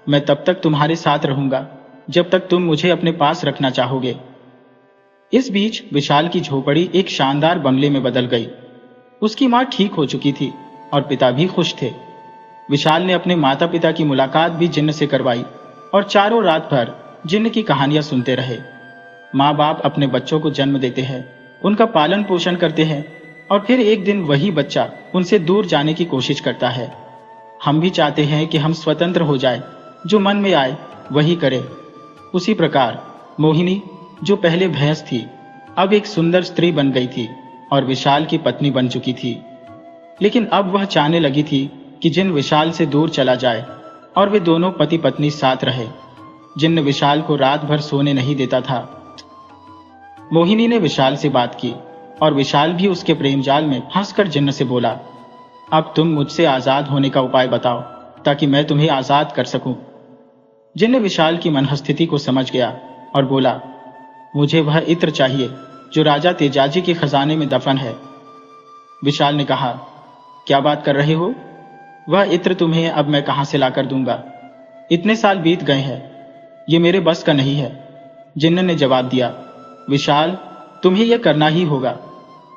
मैं तब तक तुम्हारे साथ रहूंगा जब तक तुम मुझे अपने पास रखना चाहोगे। इस बीच विशाल की झोपड़ी एक शानदार बंगले में बदल गई। उसकी मां ठीक हो चुकी थी और पिता भी खुश थे। विशाल ने अपने माता पिता की मुलाकात भी जिन्न से करवाई और चारों रात भर जिन्न की कहानियां सुनते रहे। माँ बाप अपने बच्चों को जन्म देते हैं, उनका पालन पोषण करते हैं और फिर एक दिन वही बच्चा उनसे दूर जाने की कोशिश करता है। हम भी चाहते हैं कि हम स्वतंत्र हो जाए, जो मन में आए वही करें। उसी प्रकार मोहिनी, जो पहले भैंस थी, अब एक सुंदर स्त्री बन गई थी और विशाल की पत्नी बन चुकी थी। लेकिन अब वह चाहने लगी थी कि जिन विशाल से दूर चला जाए और वे दोनों पति पत्नी साथ रहे। जिन विशाल को रात भर सोने नहीं देता था। मोहिनी ने विशाल से बात की और विशाल भी उसके प्रेम जाल में फंसकर जिन्न से बोला, अब तुम मुझसे आजाद होने का उपाय बताओ ताकि मैं तुम्हें आजाद कर सकूं। जिन्न विशाल की मनस्थिति को समझ गया और बोला, मुझे वह इत्र चाहिए जो राजा तेजाजी के खजाने में दफन है। विशाल ने कहा, क्या बात कर रहे हो? वह इत्र तुम्हें अब मैं कहां से लाकर दूंगा? इतने साल बीत गए हैं, ये मेरे बस का नहीं है। जिन्न ने जवाब दिया, विशाल, तुम्हें यह करना ही होगा।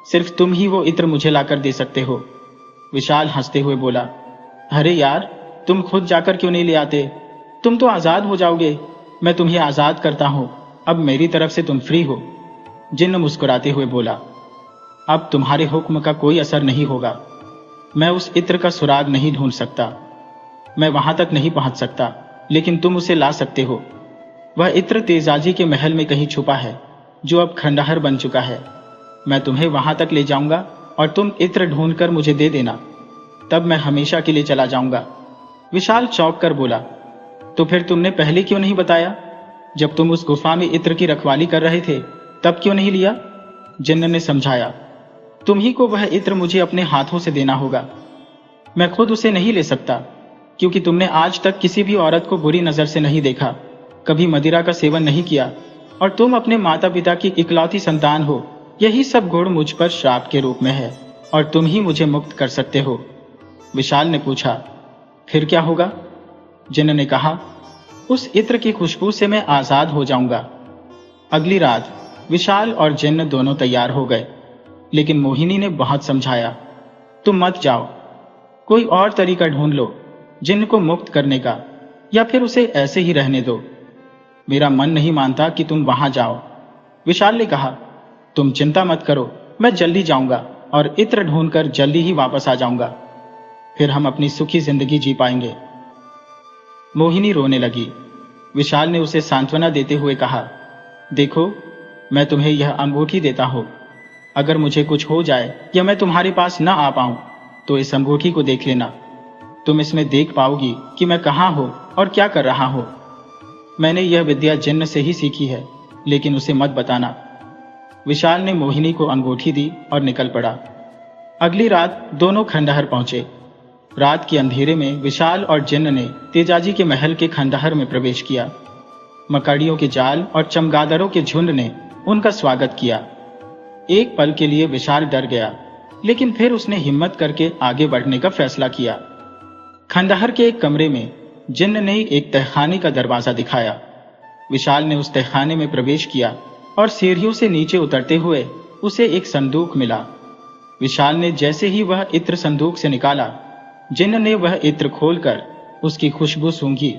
सिर्फ तुम ही वो इत्र मुझे लाकर दे सकते हो। विशाल हंसते हुए बोला, अरे यार, तुम खुद जाकर क्यों नहीं ले आते? तुम तो आजाद हो जाओगे। मैं तुम्हें आजाद करता हूं। अब मेरी तरफ से तुम फ्री हो। जिन्न मुस्कुराते हुए बोला, अब तुम्हारे हुक्म का कोई असर नहीं होगा। मैं उस इत्र का सुराग नहीं ढूंढ सकता। मैं वहां तक नहीं पहुंच सकता, लेकिन तुम उसे ला सकते हो। वह इत्र तेजाजी के महल में कहीं छुपा है, जो अब खंडहर बन चुका है। मैं तुम्हें वहां तक ले जाऊंगा और तुम इत्र ढूंढकर मुझे दे देना। तब मैं हमेशा के लिए चला जाऊंगा। विशाल चौंक कर बोला, तो फिर तुमने पहले क्यों नहीं बताया? जब तुम उस गुफा में इत्र की रखवाली कर रहे थे, तब क्यों नहीं लिया? जिन्न ने समझाया, तुम्ही को वह इत्र मुझे अपने हाथों से देना होगा। मैं खुद उसे नहीं ले सकता, क्योंकि तुमने आज तक किसी भी औरत को बुरी नजर से नहीं देखा, कभी मदिरा का सेवन नहीं किया, और तुम अपने माता पिता की इकलौती संतान हो। यही सब गुण मुझ पर श्राप के रूप में है, और तुम ही मुझे मुक्त कर सकते हो। विशाल ने पूछा, फिर क्या होगा? जिन्न ने कहा, उस इत्र की खुशबू से मैं आजाद हो जाऊंगा। अगली रात विशाल और जिन्न दोनों तैयार हो गए, लेकिन मोहिनी ने बहुत समझाया, तुम मत जाओ, कोई और तरीका ढूंढ लो जिन्न को मुक्त करने का, या फिर उसे ऐसे ही रहने दो। मेरा मन नहीं मानता कि तुम वहां जाओ। विशाल ने कहा, तुम चिंता मत करो, मैं जल्दी जाऊंगा और इत्र ढूंढकर जल्दी ही वापस आ जाऊंगा। फिर हम अपनी सुखी जिंदगी जी पाएंगे। मोहिनी रोने लगी। विशाल ने उसे सांत्वना देते हुए कहा, देखो, मैं तुम्हें यह अंगूठी देता हूं। अगर मुझे कुछ हो जाए या मैं तुम्हारे पास न आ पाऊं, तो इस अंगूठी को देख लेना। तुम इसमें देख पाओगी कि मैं कहां हूं और क्या कर रहा हूं। मैंने यह विद्या जिन्न से ही सीखी है, लेकिन उसे मत बताना। विशाल ने मोहिनी को अंगूठी दी और निकल पड़ा। अगली रात दोनों खंडहर पहुंचे। रात के अंधेरे में विशाल और जिन्न ने तेजाजी के महल के खंडहर में प्रवेश किया। मकड़ियों के जाल और चमगादड़ों के झुंड ने उनका स्वागत किया। एक पल के लिए विशाल डर गया, लेकिन फिर उसने हिम्मत करके आगे बढ़ने का फैसला किया। खंडहर के एक कमरे में जिन्न ने एक तहखाने का दरवाजा दिखाया। विशाल ने उस तहखाने में प्रवेश किया और सीढ़ियों से नीचे उतरते हुए उसे एक संदूक मिला। विशाल ने जैसे ही वह इत्र संदूक से निकाला, जिन्न ने वह इत्र खोलकर उसकी खुशबू सूंघी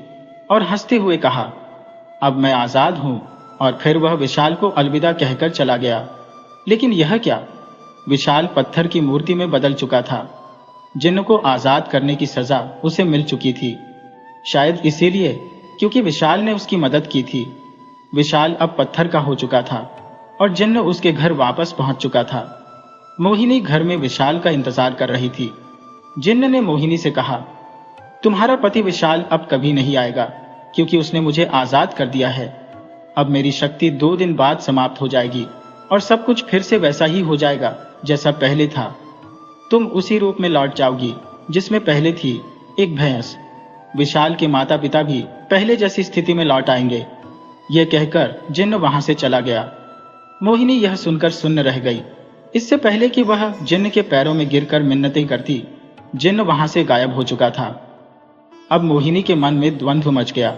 और हंसते हुए कहा, अब मैं आजाद हूं। और फिर वह विशाल को अलविदा कहकर चला गया। लेकिन यह क्या? विशाल पत्थर की मूर्ति में बदल चुका था। जिन्न को आजाद करने की सजा उसे मिल चुकी थी, शायद इसीलिए क्योंकि विशाल ने उसकी मदद की थी। विशाल अब पत्थर का हो चुका था और जिन्न उसके घर वापस पहुंच चुका था। मोहिनी घर में विशाल का इंतजार कर रही थी। जिन्न ने मोहिनी से कहा, तुम्हारा पति विशाल अब कभी नहीं आएगा, क्योंकि उसने मुझे आजाद कर दिया है। अब मेरी शक्ति 2 दिन बाद समाप्त हो जाएगी और सब कुछ फिर से वैसा ही हो जाएगा जैसा पहले था। तुम उसी रूप में लौट जाओगी जिसमें पहले थी, एक भैंस। विशाल के माता पिता भी पहले जैसी स्थिति में लौट आएंगे। यह कहकर जिन्न वहां से चला गया। मोहिनी यह सुनकर सुन्न रह गई। इससे पहले कि वह जिन्न के पैरों में गिरकर मिन्नतें करती, जिन्न वहां से गायब हो चुका था। अब मोहिनी के मन में द्वंद्व मच गया।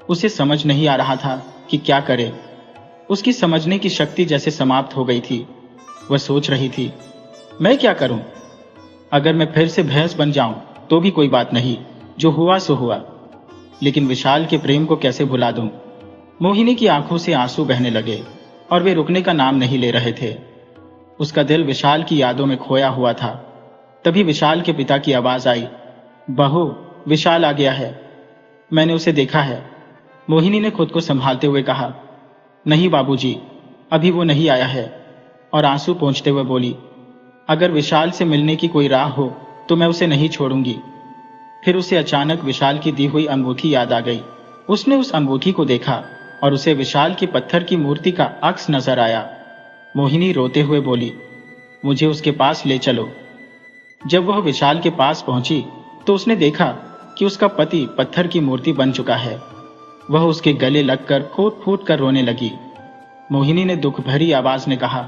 उसे समझ नहीं आ रहा था कि क्या करे। उसकी समझने की शक्ति जैसे समाप्त हो गई थी। वह सोच रही थी, मैं क्या करूं? अगर मैं फिर से भैंस बन जाऊं तो भी कोई बात नहीं, जो हुआ सो हुआ। लेकिन विशाल के प्रेम को कैसे भुला दूं? मोहिनी की आंखों से आंसू बहने लगे और वे रुकने का नाम नहीं ले रहे थे। उसका दिल विशाल की यादों में खोया हुआ था। तभी विशाल के पिता की आवाज आई, बहू, विशाल आ गया है। मैंने उसे देखा है। मोहिनी ने खुद को संभालते हुए कहा, नहीं बाबूजी, अभी वो नहीं आया है। और आंसू पोंछते हुए बोली, अगर विशाल से मिलने की कोई राह हो तो मैं उसे नहीं छोड़ूंगी। फिर उसे अचानक विशाल की दी हुई अंगूठी याद आ गई। उसने उस अंगूठी को देखा और उसे विशाल की पत्थर की मूर्ति का अक्स नजर आया। मोहिनी रोते हुए बोली, मुझे उसके पास ले चलो। जब वह विशाल के पास पहुंची तो उसने देखा कि उसका पति पत्थर की मूर्ति बन चुका है। वह उसके गले लगकर फूट फूट कर रोने लगी। मोहिनी ने दुख भरी आवाज में कहा,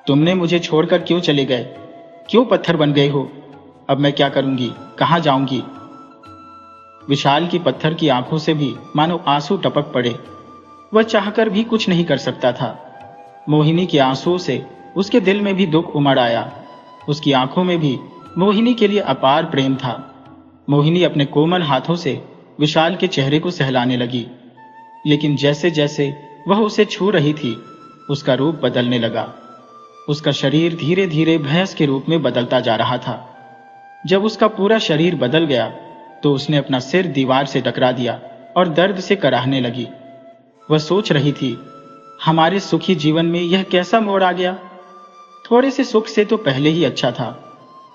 तुमने मुझे छोड़कर क्यों चले गए? क्यों पत्थर बन गए हो? अब मैं क्या करूंगी? कहां जाऊंगी? विशाल की पत्थर की आंखों से भी मानो आंसू टपक पड़े। वह चाहकर भी कुछ नहीं कर सकता था। मोहिनी के आंसुओं से उसके दिल में भी दुख उमड़ आया। उसकी आंखों में भी मोहिनी के लिए अपार प्रेम था। मोहिनी अपने कोमल हाथों से विशाल के चेहरे को सहलाने लगी, लेकिन जैसे जैसे वह उसे छू रही थी, उसका रूप बदलने लगा। उसका शरीर धीरे धीरे भैंस के रूप में बदलता जा रहा था। जब उसका पूरा शरीर बदल गया तो उसने अपना सिर दीवार से टकरा दिया और दर्द से कराहने लगी। वह सोच रही थी, हमारे सुखी जीवन में यह कैसा मोड़ आ गया। थोड़े से सुख से तो पहले ही अच्छा था,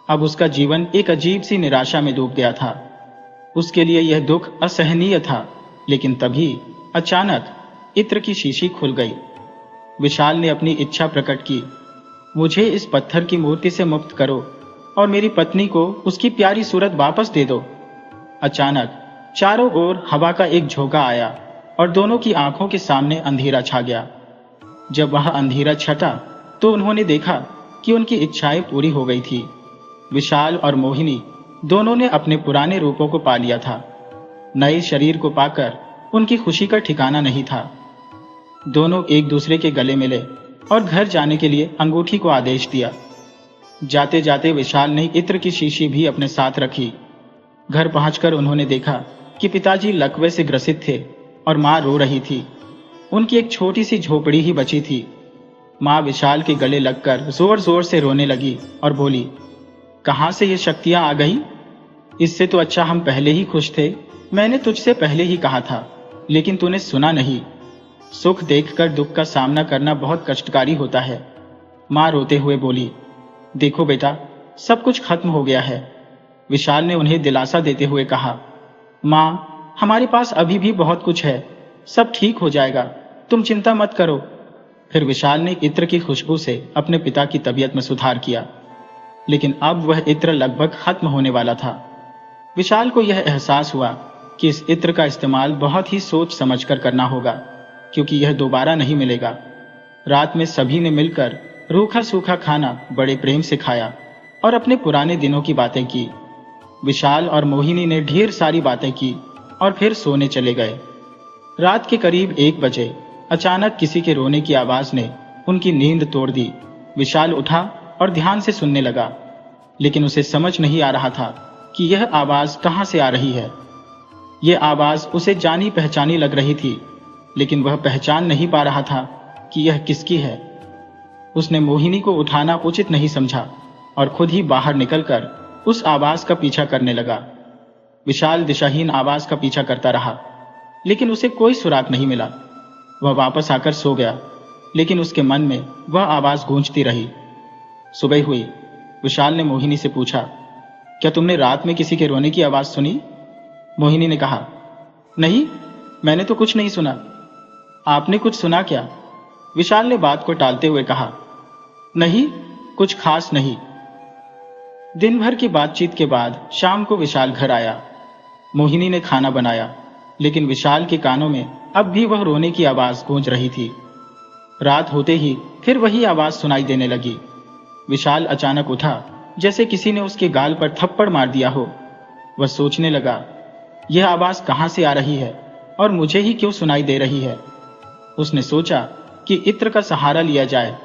अब उसका जीवन एक अजीब सी निराशा में डूब गया था। उसके लिए यह दुख असहनीय था। लेकिन तभी अचानक इत्र की शीशी खुल गई। विशाल ने अपनी इच्छा प्रकट की, मुझे इस पत्थर की मूर्ति से मुक्त करो और मेरी पत्नी को उसकी प्यारी सूरत वापस दे दो। अचानक चारों ओर हवा का एक झोंका आया और दोनों की आंखों के सामने अंधेरा छा गया। जब वह अंधेरा छटा तो उन्होंने देखा कि उनकी इच्छाएं पूरी हो गई थी। विशाल और मोहिनी दोनों ने अपने पुराने रूपों को पा लिया था। नए शरीर को पाकर उनकी खुशी का ठिकाना नहीं था। दोनों एक दूसरे के गले मिले और घर जाने के लिए अंगूठी को आदेश दिया। जाते जाते विशाल ने इत्र की शीशी भी अपने साथ रखी। घर पहुंचकर उन्होंने देखा कि पिताजी लकवे से ग्रसित थे और मां रो रही थी। उनकी एक छोटी सी झोपड़ी ही बची थी। मां विशाल के गले लगकर जोर जोर से रोने लगी और बोली, कहां से ये शक्तियां आ गई? इससे तो अच्छा हम पहले ही खुश थे। मैंने तुझसे पहले ही कहा था, लेकिन तूने सुना नहीं। सुख देखकर दुख का सामना करना बहुत कष्टकारी होता है। मां रोते हुए बोली, देखो बेटा, सब कुछ खत्म हो गया है। विशाल ने उन्हें दिलासा देते हुए कहा, मां, हमारे पास अभी भी बहुत कुछ है, सब ठीक हो जाएगा, तुम चिंता मत करो। फिर विशाल ने इत्र की खुशबू से अपने पिता की तबीयत में सुधार किया, लेकिन अब वह इत्र लगभग खत्म होने वाला था। विशाल को यह एहसास हुआ कि इस इत्र का इस्तेमाल बहुत ही सोच समझकर करना होगा, क्योंकि यह दोबारा नहीं मिलेगा। रात में सभी ने मिलकर रूखा सूखा खाना बड़े प्रेम से खाया और अपने पुराने दिनों की बातें की। विशाल और मोहिनी ने ढेर सारी बातें की और फिर सोने चले गए। रात के करीब 1 बजे अचानक किसी के रोने की आवाज ने उनकी नींद तोड़ दी। विशाल उठा और ध्यान से सुनने लगा, लेकिन उसे समझ नहीं आ रहा था कि यह आवाज कहां से आ रही है। यह आवाज उसे जानी पहचानी लग रही थी, लेकिन वह पहचान नहीं पा रहा था कि यह किसकी है। उसने मोहिनी को उठाना उचित नहीं समझा और खुद ही बाहर निकलकर उस आवाज का पीछा करने लगा। विशाल दिशाहीन आवाज का पीछा करता रहा, लेकिन उसे कोई सुराग नहीं मिला। वह वापस आकर सो गया, लेकिन उसके मन में वह आवाज गूंजती रही। सुबह हुई। विशाल ने मोहिनी से पूछा, क्या तुमने रात में किसी के रोने की आवाज सुनी? मोहिनी ने कहा, नहीं, मैंने तो कुछ नहीं सुना। आपने कुछ सुना क्या? विशाल ने बात को टालते हुए कहा, नहीं, कुछ खास नहीं। दिन भर की बातचीत के बाद शाम को विशाल घर आया। मोहिनी ने खाना बनाया, लेकिन विशाल के कानों में अब भी वह रोने की आवाज गूंज रही थी। रात होते ही फिर वही आवाज सुनाई देने लगी। विशाल अचानक उठा, जैसे किसी ने उसके गाल पर थप्पड़ मार दिया हो। वह सोचने लगा, यह आवाज कहां से आ रही है और मुझे ही क्यों सुनाई दे रही है। उसने सोचा कि इत्र का सहारा लिया जाए,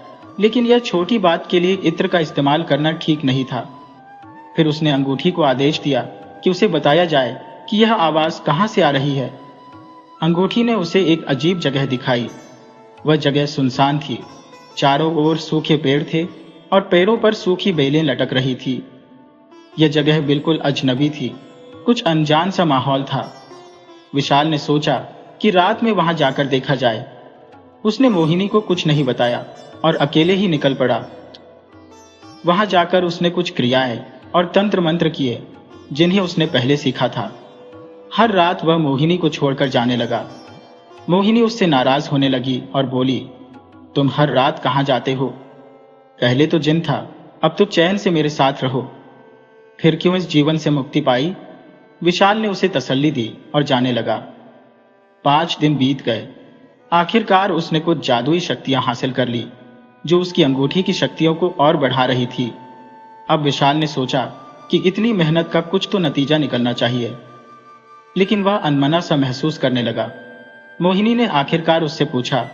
लेकिन यह छोटी बात के लिए इत्र का इस्तेमाल करना ठीक नहीं था। फिर उसने अंगूठी को आदेश दिया कि उसे बताया जाए कि यह आवाज कहां से आ रही है। अंगूठी ने उसे एक अजीब जगह दिखाई। वह जगह सुनसान थी। चारों ओर सूखे पेड़ थे और पेड़ों पर सूखी बेलें लटक रही थी। यह जगह बिल्कुल अजनबी थी, कुछ अनजान सा माहौल था। विशाल ने सोचा कि रात में वहां जाकर देखा जाए। उसने मोहिनी को कुछ नहीं बताया और अकेले ही निकल पड़ा। वहां जाकर उसने कुछ क्रियाएं और तंत्र मंत्र किए, जिन्हें उसने पहले सीखा था। हर रात वह मोहिनी को छोड़कर जाने लगा। मोहिनी उससे नाराज होने लगी और बोली, तुम हर रात कहां जाते हो? पहले तो जिन था, अब तो चैन से मेरे साथ रहो। फिर क्यों इस जीवन से मुक्ति पाई? विशाल ने उसे तसल्ली दी और जाने लगा। 5 दिन बीत गए। आखिरकार उसने कुछ जादुई शक्तियां हासिल कर ली, जो उसकी अंगूठी की शक्तियों को और बढ़ा रही थी। अब विशाल ने सोचा कि इतनी मेहनत का कुछ तो नतीजा निकलना चाहिए, लेकिन वह अनमना सा महसूस करने लगा। मोहिनी ने आखिरकार उससे पूछा,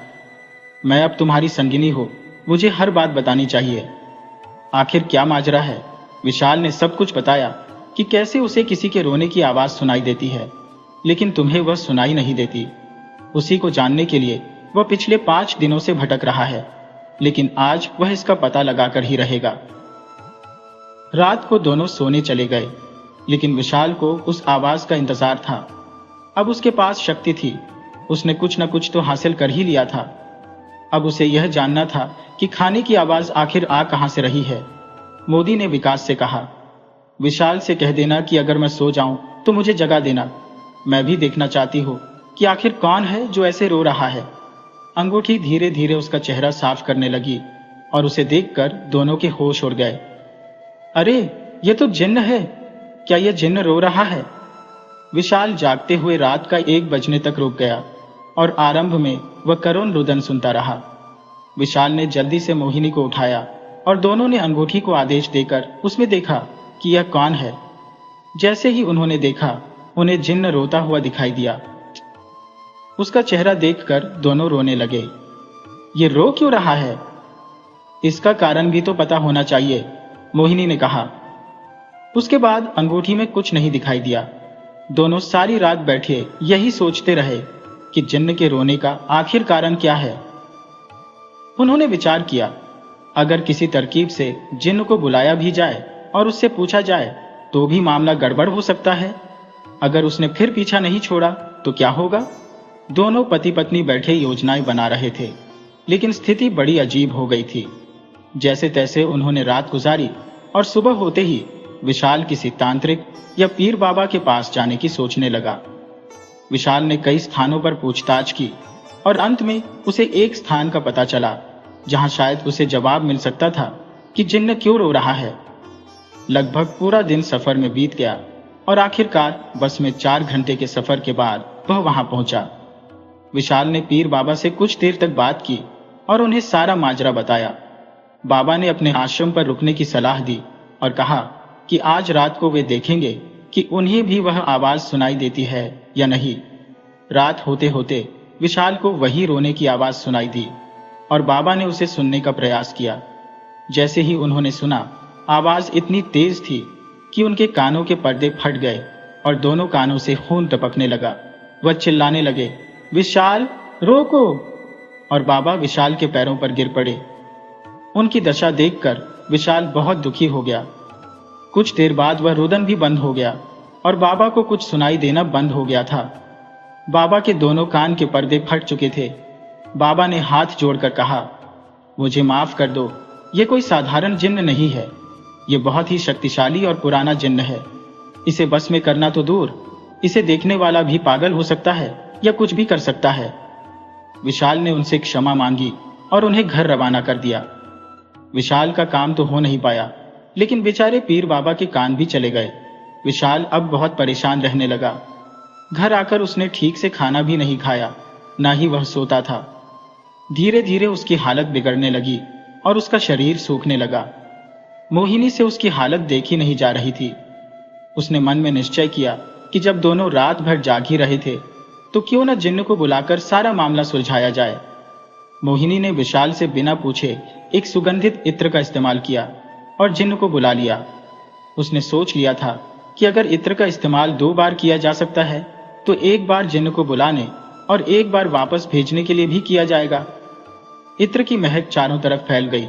मैं अब तुम्हारी संगिनी हो, मुझे हर बात बतानी चाहिए। आखिर क्या माजरा है? विशाल ने सब कुछ बताया कि कैसे उसे किसी के रोने की आवाज सुनाई देती है, लेकिन तुम्हें वह सुनाई नहीं देती। उसी को जानने के लिए वह पिछले 5 दिनों से भटक रहा है, लेकिन आज वह इसका पता लगाकर ही रहेगा। रात को दोनों सोने चले गए, लेकिन विशाल को उस आवाज का इंतजार था। अब उसके पास शक्ति थी, उसने कुछ न कुछ तो हासिल कर ही लिया था। अब उसे यह जानना था कि खाने की आवाज आखिर आ कहां से रही है। मोदी ने विकास से कहा, विशाल से कह देना कि अगर मैं सो जाऊं तो मुझे जगा देना। मैं भी देखना चाहती हूं कि आखिर कौन है जो ऐसे रो रहा है। अंगूठी धीरे धीरे उसका चेहरा साफ करने लगी और उसे देखकर दोनों के होश उड़ गए। अरे ये तो जिन्न है, क्या यह जिन्न रो रहा है? विशाल जागते हुए रात का 1 बजने तक रुक गया और आरंभ में वह करुण रुदन सुनता रहा। विशाल ने जल्दी से मोहिनी को उठाया और दोनों ने अंगूठी को आदेश देकर उसमें देखा कि यह कौन है। जैसे ही उन्होंने देखा, उन्हें जिन्न रोता हुआ दिखाई दिया। उसका चेहरा देखकर दोनों रोने लगे। ये रो क्यों रहा है? इसका कारण भी तो पता होना चाहिए, मोहिनी ने कहा। उसके बाद अंगूठी में कुछ नहीं दिखाई दिया। दोनों सारी रात बैठे यही सोचते रहे कि जिन्न के रोने का आखिर कारण क्या है। उन्होंने विचार किया, अगर किसी तरकीब से जिन्न को बुलाया भी जाए और उससे पूछा जाए तो भी मामला गड़बड़ हो सकता है। अगर उसने फिर पीछा नहीं छोड़ा तो क्या होगा? दोनों पति पत्नी बैठे योजनाएं बना रहे थे, लेकिन स्थिति बड़ी अजीब हो गई थी। जैसे तैसे उन्होंने रात गुजारी और सुबह होते ही विशाल किसी तांत्रिक या पीर बाबा के पास जाने की सोचने लगा। विशाल ने कई स्थानों पर पूछताछ की और अंत में उसे एक स्थान का पता चला जहां शायद उसे जवाब मिल सकता था कि जिन्न क्यों रो रहा है। लगभग पूरा दिन सफर में बीत गया और आखिरकार बस में 4 घंटे के सफर के बाद वह वहां पहुंचा। विशाल ने पीर बाबा से कुछ देर तक बात की और उन्हें सारा माजरा बताया। बाबा ने अपने आश्रम पर रुकने की सलाह दी और कहा कि आज रात को वे देखेंगे कि उन्हें भी वह आवाज सुनाई देती है या नहीं। रात होते होते विशाल को वही रोने की आवाज सुनाई दी और बाबा ने उसे सुनने का प्रयास किया। जैसे ही उन्होंने सुना, आवाज इतनी तेज थी कि उनके कानों के पर्दे फट गए और दोनों कानों से खून टपकने लगा। वह चिल्लाने लगे, विशाल रोको! और बाबा विशाल के पैरों पर गिर पड़े। उनकी दशा देखकर विशाल बहुत दुखी हो गया। कुछ देर बाद वह रुदन भी बंद हो गया और बाबा को कुछ सुनाई देना बंद हो गया था। बाबा के दोनों कान के पर्दे फट चुके थे। बाबा ने हाथ जोड़कर कहा, मुझे माफ कर दो, ये कोई साधारण जिन्न नहीं है। ये बहुत ही शक्तिशाली और पुराना जिन्न है। इसे बस में करना तो दूर, इसे देखने वाला भी पागल हो सकता है या कुछ भी कर सकता है। विशाल ने उनसे क्षमा मांगी और उन्हें घर रवाना कर दिया। विशाल का काम तो हो नहीं पाया, लेकिन बेचारे पीर बाबा के कान भी चले गए। विशाल अब बहुत परेशान रहने लगा। घर आकर उसने ठीक से खाना भी नहीं खाया, ना ही वह सोता था। धीरे धीरे उसकी हालत बिगड़ने लगी और उसका शरीर सूखने लगा। मोहिनी से उसकी हालत देखी नहीं जा रही थी। उसने मन में निश्चय किया कि जब दोनों रात भर जाग ही रहे थे तो क्यों न जिन्न को बुलाकर सारा मामला सुलझाया जाए। मोहिनी ने विशाल से बिना पूछे एक सुगंधित इत्र का इस्तेमाल किया और जिन्न को बुला लिया। उसने सोच लिया था कि अगर इत्र का इस्तेमाल 2 बार किया जा सकता है तो एक बार जिन्न को बुलाने और एक बार वापस भेजने के लिए भी किया जाएगा। इत्र की महक चारों तरफ फैल गई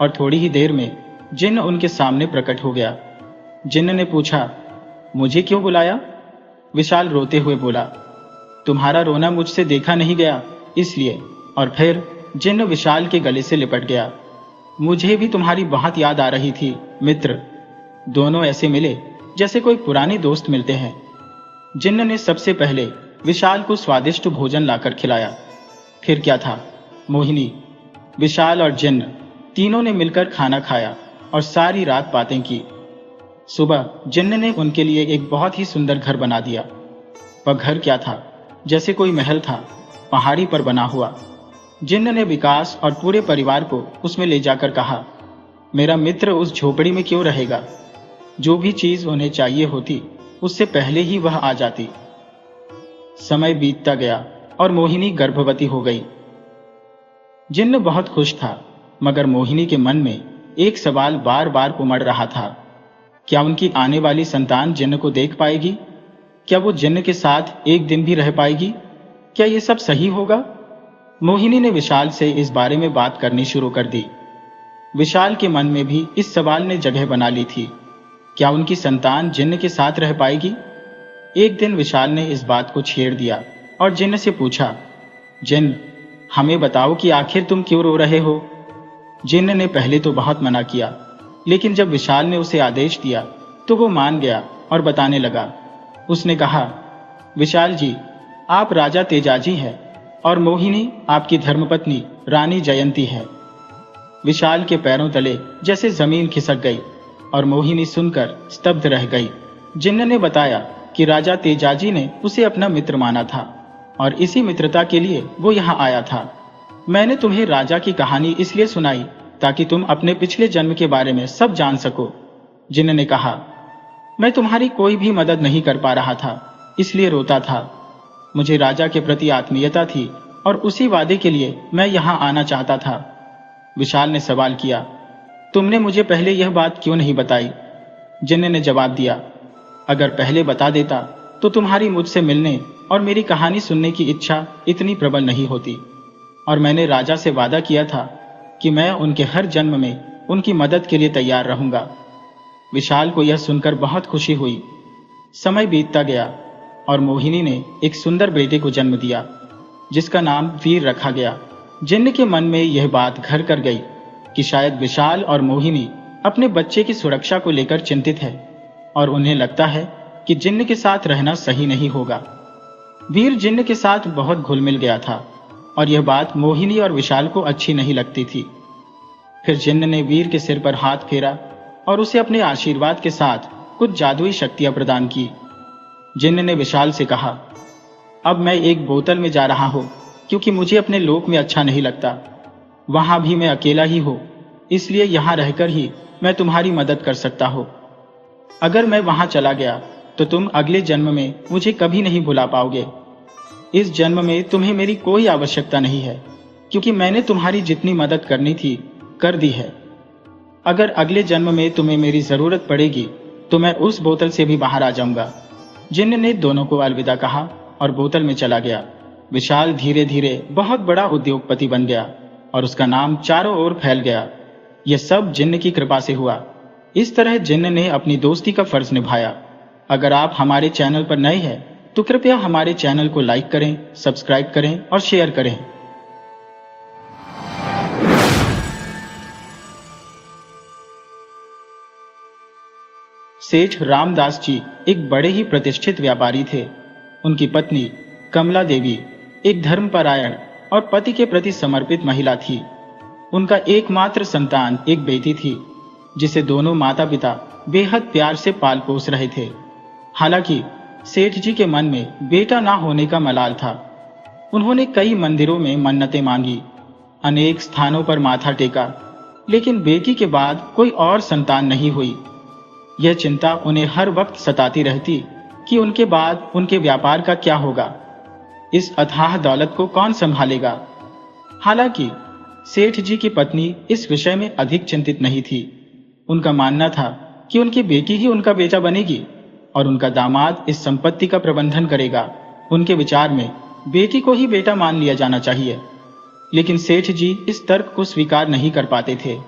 और थोड़ी ही देर में जिन्न उनके सामने प्रकट हो गया। जिन्न ने पूछा, मुझे क्यों बुलाया? विशाल रोते हुए बोला, तुम्हारा रोना मुझसे देखा नहीं गया इसलिए। और फिर जिन्न विशाल के गले से लिपट गया। मुझे भी तुम्हारी बहुत याद आ रही थी मित्र। दोनों ऐसे मिले जैसे कोई पुराने दोस्त मिलते हैं। जिन्न ने सबसे पहले विशाल को स्वादिष्ट भोजन लाकर खिलाया। फिर क्या था, मोहिनी, विशाल और जिन्न तीनों ने मिलकर खाना खाया और सारी रात बातें की। सुबह जिन्न ने उनके लिए एक बहुत ही सुंदर घर बना दिया। वह घर क्या था, जैसे कोई महल था, पहाड़ी पर बना हुआ। जिन्न ने विकास और पूरे परिवार को उसमें ले जाकर कहा, मेरा मित्र उस झोपड़ी में क्यों रहेगा? जो भी चीज उन्हें चाहिए होती उससे पहले ही वह आ जाती। समय बीतता गया और मोहिनी गर्भवती हो गई। जिन्न बहुत खुश था, मगर मोहिनी के मन में एक सवाल बार बार उमड़ रहा था क्या उनकी आने वाली संतान जिन्न को देख पाएगी? क्या वो जिन्न के साथ एक दिन भी रह पाएगी? क्या ये सब सही होगा? मोहिनी ने विशाल से इस बारे में बात करनी शुरू कर दी। विशाल के मन में भी इस सवाल ने जगह बना ली थी। क्या उनकी संतान जिन्न के साथ रह पाएगी? एक दिन विशाल ने इस बात को छेड़ दिया और जिन्न से पूछा, जिन्न, हमें बताओ कि आखिर तुम क्यों रो रहे हो? जिन्न ने पहले तो बहुत मना किया, लेकिन जब विशाल ने उसे आदेश दिया तो वो मान गया और बताने लगा। उसने कहा, विशाल जी, आप राजा तेजाजी हैं और मोहिनी आपकी धर्मपत्नी रानी जयंती है। विशाल के पैरों तले जैसे जमीन खिसक गई और मोहिनी सुनकर स्तब्ध रह गई। जिन्न ने बताया कि राजा तेजाजी ने उसे अपना मित्र माना था और इसी मित्रता के लिए वो यहाँ आया था। मैंने तुम्हें राजा की कहानी इसलिए सुनाई ताकि तुम अपने पिछले जन्म के बारे में सब जान सको। जिन्न ने कहा, मैं तुम्हारी कोई भी मदद नहीं कर पा रहा था, इसलिए रोता था। मुझे राजा के प्रति आत्मीयता थी और उसी वादे के लिए मैं यहाँ आना चाहता था। विशाल ने सवाल किया, तुमने मुझे पहले यह बात क्यों नहीं बताई? जिन्न ने जवाब दिया, अगर पहले बता देता तो तुम्हारी मुझसे मिलने और मेरी कहानी सुनने की इच्छा इतनी प्रबल नहीं होती। और मैंने राजा से वादा किया था कि मैं उनके हर जन्म में उनकी मदद के लिए तैयार रहूंगा। विशाल को यह सुनकर बहुत खुशी हुई। समय बीतता गया और मोहिनी ने एक सुंदर बेटे को जन्म दिया, जिसका नाम वीर रखा गया। जिन्न के मन में यह बात घर कर गई कि शायद विशाल और मोहिनी अपने बच्चे की सुरक्षा को लेकर चिंतित है और उन्हें लगता है कि जिन्न के साथ रहना सही नहीं होगा। वीर जिन्न के साथ बहुत घुल मिल गया था और यह बात मोहिनी और विशाल को अच्छी नहीं लगती थी। फिर जिन्न ने वीर के सिर पर हाथ फेरा और उसे अपने आशीर्वाद के साथ कुछ जादुई शक्तियां प्रदान की। जिन्न ने विशाल से कहा, अब मैं एक बोतल में जा रहा हूं क्योंकि मुझे अपने लोक में अच्छा नहीं लगता। वहां भी मैं अकेला ही हूं, इसलिए यहां रहकर ही मैं तुम्हारी मदद कर सकता हूं। अगर मैं वहां चला गया तो तुम अगले जन्म में मुझे कभी नहीं भुला पाओगे। इस जन्म में तुम्हें मेरी कोई आवश्यकता नहीं है क्योंकि मैंने तुम्हारी जितनी मदद करनी थी कर दी है। अगर अगले जन्म में तुम्हें मेरी जरूरत पड़ेगी तो मैं उस बोतल से भी बाहर आ जाऊंगा। जिन्न ने दोनों को अलविदा कहा और बोतल में चला गया। विशाल धीरे धीरे बहुत बड़ा उद्योगपति बन गया और उसका नाम चारों ओर फैल गया। यह सब जिन्न की कृपा से हुआ। इस तरह जिन्न ने अपनी दोस्ती का फर्ज निभाया। अगर आप हमारे चैनल पर नए हैं तो कृपया हमारे चैनल को लाइक करें, सब्सक्राइब करें और शेयर करें। सेठ रामदास जी एक बड़े ही प्रतिष्ठित व्यापारी थे। उनकी पत्नी कमला देवी एक धर्मपरायण और पति के प्रति समर्पित महिला थी। उनका एकमात्र संतान एक बेटी थी, जिसे दोनों माता पिता बेहद प्यार से पाल पोस रहे थे। हालांकि सेठ जी के मन में बेटा ना होने का मलाल था। उन्होंने कई मंदिरों में मन्नतें मांगी, अनेक स्थानों पर माथा टेका, लेकिन बेटी के बाद कोई और संतान नहीं हुई। यह चिंता उन्हें हर वक्त सताती रहती कि उनके बाद उनके व्यापार का क्या होगा, इस अथाह दौलत को कौन संभालेगा। हालांकि सेठ जी की पत्नी इस विषय में अधिक चिंतित नहीं थी। उनका मानना था कि उनकी बेटी ही उनका बेटा बनेगी और उनका दामाद इस संपत्ति का प्रबंधन करेगा। उनके विचार में बेटी को ही बेटा मान लिया जाना चाहिए, लेकिन सेठ जी इस तर्क को स्वीकार नहीं कर पाते थे।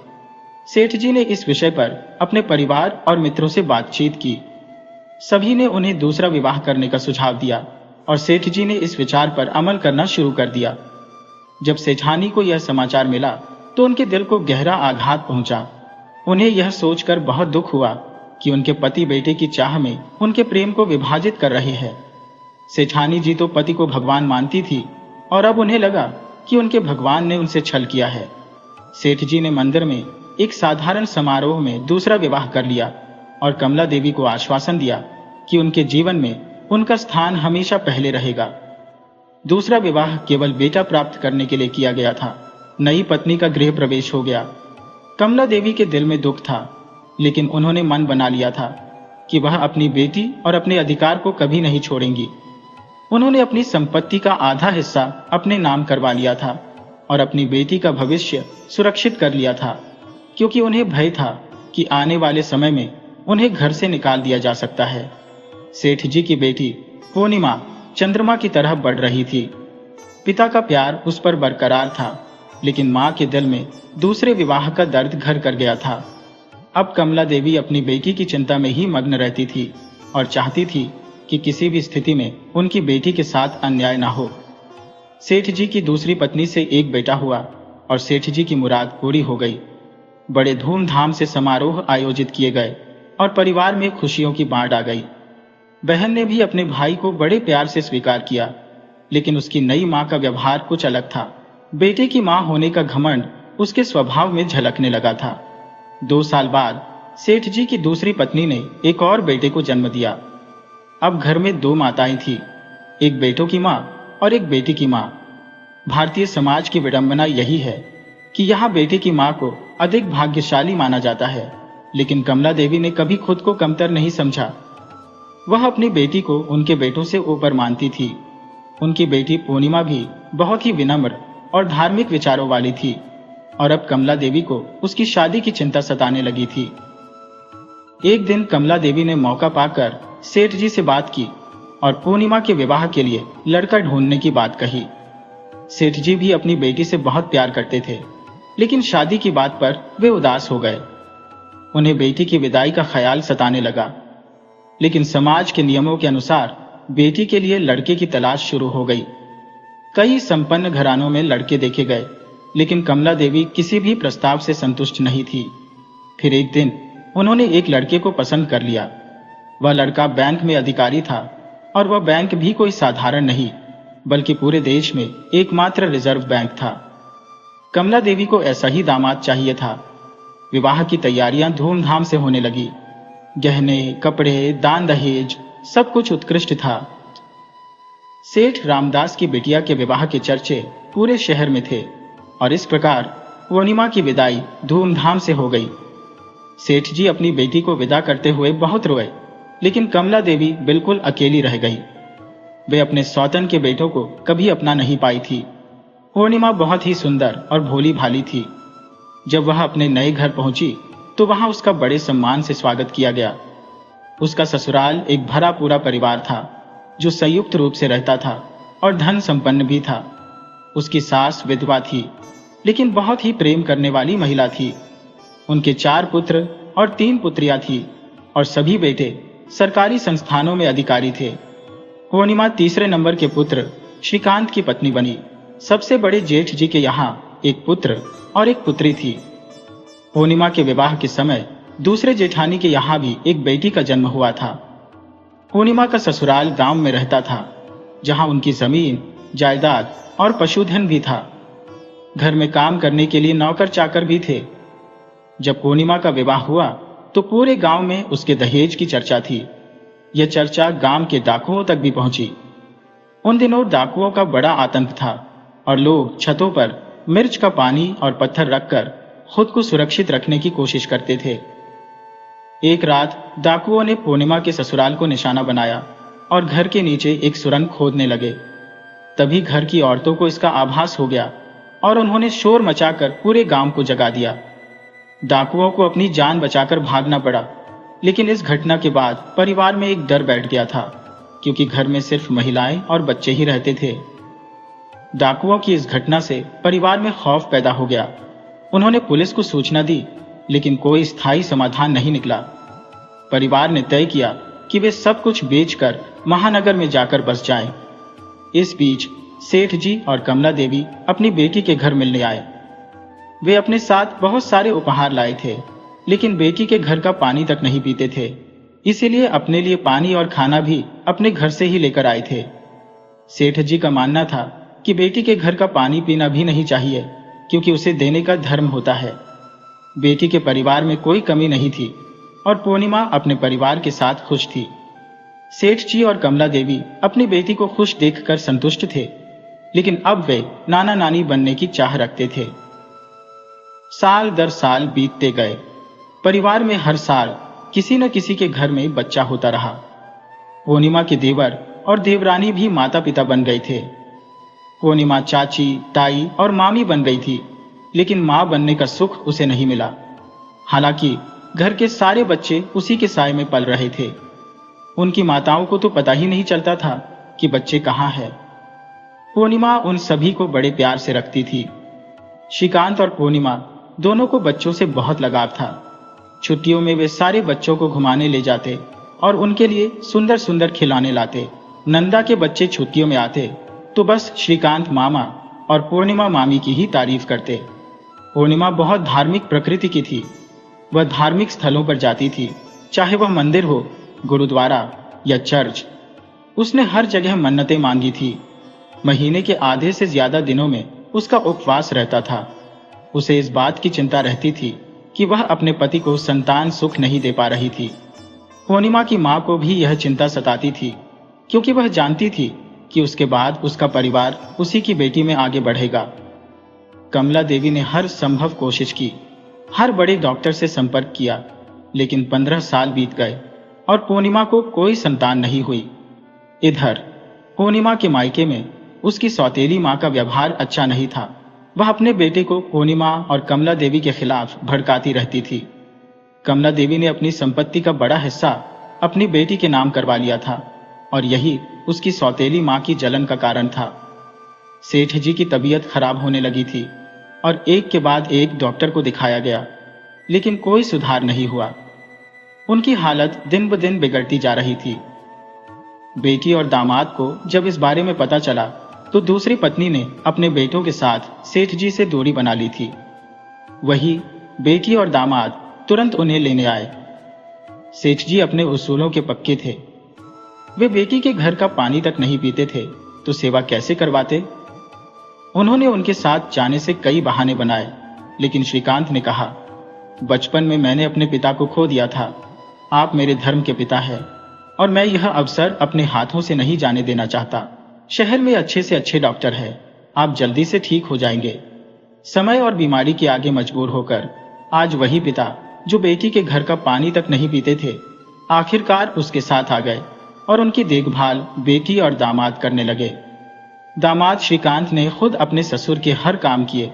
सेठ जी ने इस विषय पर अपने परिवार और मित्रों से बातचीत की। सभी ने उन्हें दूसरा विवाह करने का सुझाव दिया और सेठ जी ने इस विचार पर अमल करना शुरू कर दिया। जब सेठानी को यह समाचार मिला तो उनके दिल को गहरा आघात पहुंचा। उन्हें यह सोचकर बहुत दुख हुआ कि उनके पति बेटे की चाह में उनके प्रेम को विभाजित कर रहे हैं। सेठानी जी तो पति को भगवान मानती थी और अब उन्हें लगा कि उनके भगवान ने उनसे छल किया है। सेठ जी ने मंदिर में एक साधारण समारोह में दूसरा विवाह कर लिया और कमला देवी को आश्वासन दिया कि उनके जीवन में उनका स्थान हमेशा पहले रहेगा। दूसरा विवाह केवल बेटा प्राप्त करने के लिए किया गया था। नई पत्नी का गृह प्रवेश हो गया। कमला देवी के दिल में दुख था, लेकिन उन्होंने मन बना लिया था कि वह अपनी बेटी और अपने अधिकार को कभी नहीं छोड़ेंगी। उन्होंने अपनी संपत्ति का आधा हिस्सा अपने नाम करवा लिया था और अपनी बेटी का भविष्य सुरक्षित कर लिया था, क्योंकि उन्हें भय था कि आने वाले समय में उन्हें घर से निकाल दिया जा सकता है। सेठ जी की बेटी पूर्णिमा चंद्रमा की तरह बढ़ रही थी। पिता का प्यार उस पर बरकरार था, लेकिन मां के दिल में दूसरे विवाह का दर्द घर कर गया था। अब कमला देवी अपनी बेटी की चिंता में ही मग्न रहती थी और चाहती थी कि किसी भी स्थिति में उनकी बेटी के साथ अन्याय ना हो। सेठ जी की दूसरी पत्नी से एक बेटा हुआ और सेठ जी की मुराद पूरी हो गई। बड़े धूमधाम से समारोह आयोजित किए गए और परिवार में खुशियों की बाढ़ आ गई। बहन ने भी अपने भाई को बड़े प्यार से स्वीकार किया, लेकिन उसकी नई मां का व्यवहार कुछ अलग था। बेटे की मां होने का घमंड उसके स्वभाव में झलकने लगा था। 2 साल बाद सेठ जी की दूसरी पत्नी ने एक और बेटे को जन्म दिया। अब घर में 2 माताएं थीं, एक बेटों की मां और एक बेटी की मां। भारतीय समाज की विडंबना यही है कि यहाँ बेटे की मां को अधिक भाग्यशाली माना जाता है, लेकिन कमला देवी ने कभी खुद को कमतर नहीं समझा। वह अपनी बेटी को उनके बेटों से ऊपर मानती थी। उनकी बेटी पूर्णिमा भी बहुत ही विनम्र और धार्मिक विचारों वाली थी और अब कमला देवी को उसकी शादी की चिंता सताने लगी थी। एक दिन कमला देवी ने मौका पाकर सेठ जी से बात की और पूर्णिमा के विवाह के लिए लड़का ढूंढने की बात कही। सेठ जी भी अपनी बेटी से बहुत प्यार करते थे, लेकिन शादी की बात पर वे उदास हो गए। उन्हें बेटी की विदाई का ख्याल सताने लगा, लेकिन समाज के नियमों के अनुसार बेटी के लिए लड़के की तलाश शुरू हो गई। कई संपन्न घरानों में लड़के देखे गए, लेकिन कमला देवी किसी भी प्रस्ताव से संतुष्ट नहीं थी। फिर एक दिन उन्होंने एक लड़के को पसंद कर लिया। वह लड़का बैंक में अधिकारी था और वह बैंक भी कोई साधारण नहीं, बल्कि पूरे देश में एकमात्र रिजर्व बैंक था। कमला देवी को ऐसा ही दामाद चाहिए था। विवाह की तैयारियां धूमधाम से होने लगी। गहने, कपड़े, दान दहेज सब कुछ उत्कृष्ट था। सेठ रामदास की बिटिया के विवाह के चर्चे पूरे शहर में थे और इस प्रकार पूर्णिमा की विदाई धूमधाम से हो गई। सेठ जी अपनी बेटी को विदा करते हुए बहुत रोए, लेकिन कमला देवी बिल्कुल अकेली रह गई। वे अपने सौतन के बेटों को कभी अपना नहीं पाई थी। पूर्णिमा बहुत ही सुंदर और भोली भाली थी। जब वह अपने नए घर पहुंची तो वहां उसका बड़े सम्मान से स्वागत किया गया। उसका ससुराल एक भरा पूरा परिवार था जो संयुक्त रूप से रहता था और धन संपन्न भी था। उसकी सास विधवा थी, लेकिन बहुत ही प्रेम करने वाली महिला थी। उनके 4 पुत्र और 3 पुत्रियां थी और सभी बेटे सरकारी संस्थानों में अधिकारी थे। पूर्णिमा तीसरे नंबर के पुत्र श्रीकांत की पत्नी बनी। सबसे बड़े जेठ जी के यहाँ एक पुत्र और एक पुत्री थी। पूर्णिमा के विवाह के समय दूसरे जेठानी के यहाँ भी एक बेटी का जन्म हुआ था। पूर्णिमा का ससुराल गांव में रहता था, जहां उनकी जमीन, जायदाद और पशुधन भी था। घर में काम करने के लिए नौकर चाकर भी थे। जब पूर्णिमा का विवाह हुआ तो पूरे गांव में उसके दहेज की चर्चा थी। यह चर्चा गांव के डाकुओं तक भी पहुंची। उन दिनों डाकुओं का बड़ा आतंक था और लोग छतों पर मिर्च का पानी और पत्थर रखकर खुद को सुरक्षित रखने की कोशिश करते थे। एक रात डाकुओं ने पूर्णिमा के ससुराल को निशाना बनाया और घर के नीचे एक सुरंग खोदने लगे। तभी घर की औरतों को इसका आभास हो गया और उन्होंने शोर मचाकर पूरे गांव को जगा दिया। डाकुओं को अपनी जान बचाकर भागना पड़ा, लेकिन इस घटना के बाद परिवार में एक डर बैठ गया था, क्योंकि घर में सिर्फ महिलाएं और बच्चे ही रहते थे। डाकुओं की इस घटना से परिवार में खौफ पैदा हो गया। उन्होंने पुलिस को सूचना दी, लेकिन कोई स्थायी समाधान नहीं निकला। परिवार ने तय किया कि वे सब कुछ बेचकर महानगर में जाकर बस जाएं। इस बीच सेठ जी और कमला देवी अपनी बेटी के घर मिलने आए। वे अपने साथ बहुत सारे उपहार लाए थे, लेकिन बेटी के घर का पानी तक नहीं पीते थे, इसीलिए अपने लिए पानी और खाना भी अपने घर से ही लेकर आए थे। सेठ जी का मानना था कि बेटी के घर का पानी पीना भी नहीं चाहिए, क्योंकि उसे देने का धर्म होता है। बेटी के परिवार में कोई कमी नहीं थी और पूर्णिमा अपने परिवार के साथ खुश थी। सेठ जी और कमला देवी अपनी बेटी को खुश देखकर संतुष्ट थे, लेकिन अब वे नाना नानी बनने की चाह रखते थे। साल दर साल बीतते गए। परिवार में हर साल किसी न किसी के घर में बच्चा होता रहा। पूर्णिमा के देवर और देवरानी भी माता पिता बन गए थे। पूर्णिमा चाची, ताई और मामी बन गई थी, लेकिन मां बनने का सुख उसे नहीं मिला। हालांकि घर के सारे बच्चे उसी के साए में पल रहे थे। उनकी माताओं को तो पता ही नहीं चलता था कि बच्चे कहाँ हैं। पूर्णिमा उन सभी को बड़े प्यार से रखती थी। श्रीकांत और पूर्णिमा दोनों को बच्चों से बहुत लगाव था। छुट्टियों में वे सारे बच्चों को घुमाने ले जाते और उनके लिए सुंदर सुंदर खिलौने लाते। नंदा के बच्चे छुट्टियों में आते तो बस श्रीकांत मामा और पूर्णिमा मामी की ही तारीफ करते। पूर्णिमा बहुत धार्मिक प्रकृति की थी। वह धार्मिक स्थलों पर जाती थी, चाहे वह मंदिर हो, गुरुद्वारा या चर्च। उसने हर जगह मन्नतें मांगी थी। महीने के आधे से ज्यादा दिनों में उसका उपवास रहता था। उसे इस बात की चिंता रहती थी कि वह अपने पति को संतान सुख नहीं दे पा रही थी। पूर्णिमा की मां को भी यह चिंता सताती थी, क्योंकि वह जानती थी कि उसके बाद उसका परिवार उसी की बेटी में आगे बढ़ेगा। कमला देवी ने हर संभव कोशिश की, हर बड़े डॉक्टर से संपर्क किया, लेकिन 15 साल बीत गए और पूर्णिमा को कोई संतान नहीं हुई। इधर पूर्णिमा के मायके में उसकी सौतेली मां का व्यवहार अच्छा नहीं था। वह अपने बेटे को पूर्णिमा और कमला देवी के खिलाफ भड़काती रहती थी। कमला देवी ने अपनी संपत्ति का बड़ा हिस्सा अपनी बेटी के नाम करवा लिया था और यही उसकी सौतेली मां की जलन का कारण था। सेठ जी की तबीयत खराब होने लगी थी और एक के बाद एक डॉक्टर को दिखाया गया, लेकिन कोई सुधार नहीं हुआ। उनकी हालत दिन ब दिन बिगड़ती जा रही थी। बेटी और दामाद को जब इस बारे में पता चला तो दूसरी पत्नी ने अपने बेटों के साथ सेठ जी से दूरी बना ली थी। वही बेटी और दामाद तुरंत उन्हें लेने आए। सेठ जी अपने उसूलों के पक्के थे। वे बेटी के घर का पानी तक नहीं पीते थे तो सेवा कैसे करवाते। उन्होंने उनके साथ जाने से कई बहाने बनाए, लेकिन श्रीकांत ने कहा, बचपन में मैंने अपने पिता को खो दिया था। आप मेरे धर्म के पिता हैं और मैं यह अवसर अपने हाथों से नहीं जाने देना चाहता। शहर में अच्छे से अच्छे डॉक्टर हैं, आप जल्दी से ठीक हो जाएंगे। समय और बीमारी के आगे मजबूर होकर आज वही पिता जो बेटी के घर का पानी तक नहीं पीते थे, आखिरकार उसके साथ आ गए और उनकी देखभाल बेटी और दामाद करने लगे। दामाद श्रीकांत ने खुद अपने ससुर के हर काम किए,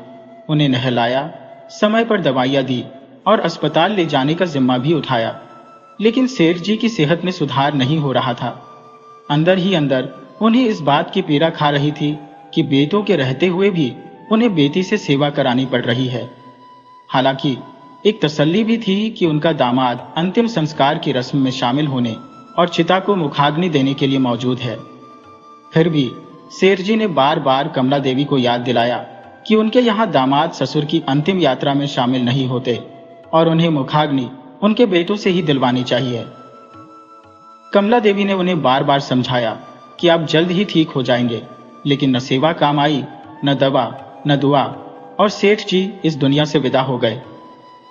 उन्हें नहलाया, समय पर दवाइयां दी और अस्पताल ले जाने का जिम्मा भी उठाया। लेकिन सेठ जी की सेहत में सुधार नहीं हो रहा था। अंदर ही अंदर उन्हें इस बात की पीड़ा खा रही थी कि बेटों के रहते हुए भी उन्हें बेटी से सेवा करानी पड़ रही है। हालांकि एक तसल्ली भी थी कि उनका दामाद अंतिम संस्कार की रस्म में शामिल होने और चिता को मुखाग्नि देने के लिए मौजूद है। फिर भी सेठ जी ने बार बार कमला देवी को याद दिलाया कि उनके यहाँ दामाद ससुर की अंतिम यात्रा में शामिल नहीं होते और उन्हें मुखाग्नि उनके बेटों से ही दिलवानी चाहिए। कमला देवी ने उन्हें बार बार समझाया कि आप जल्द ही ठीक हो जाएंगे, लेकिन न सेवा काम आई, न दवा, न दुआ, और सेठ जी इस दुनिया से विदा हो गए।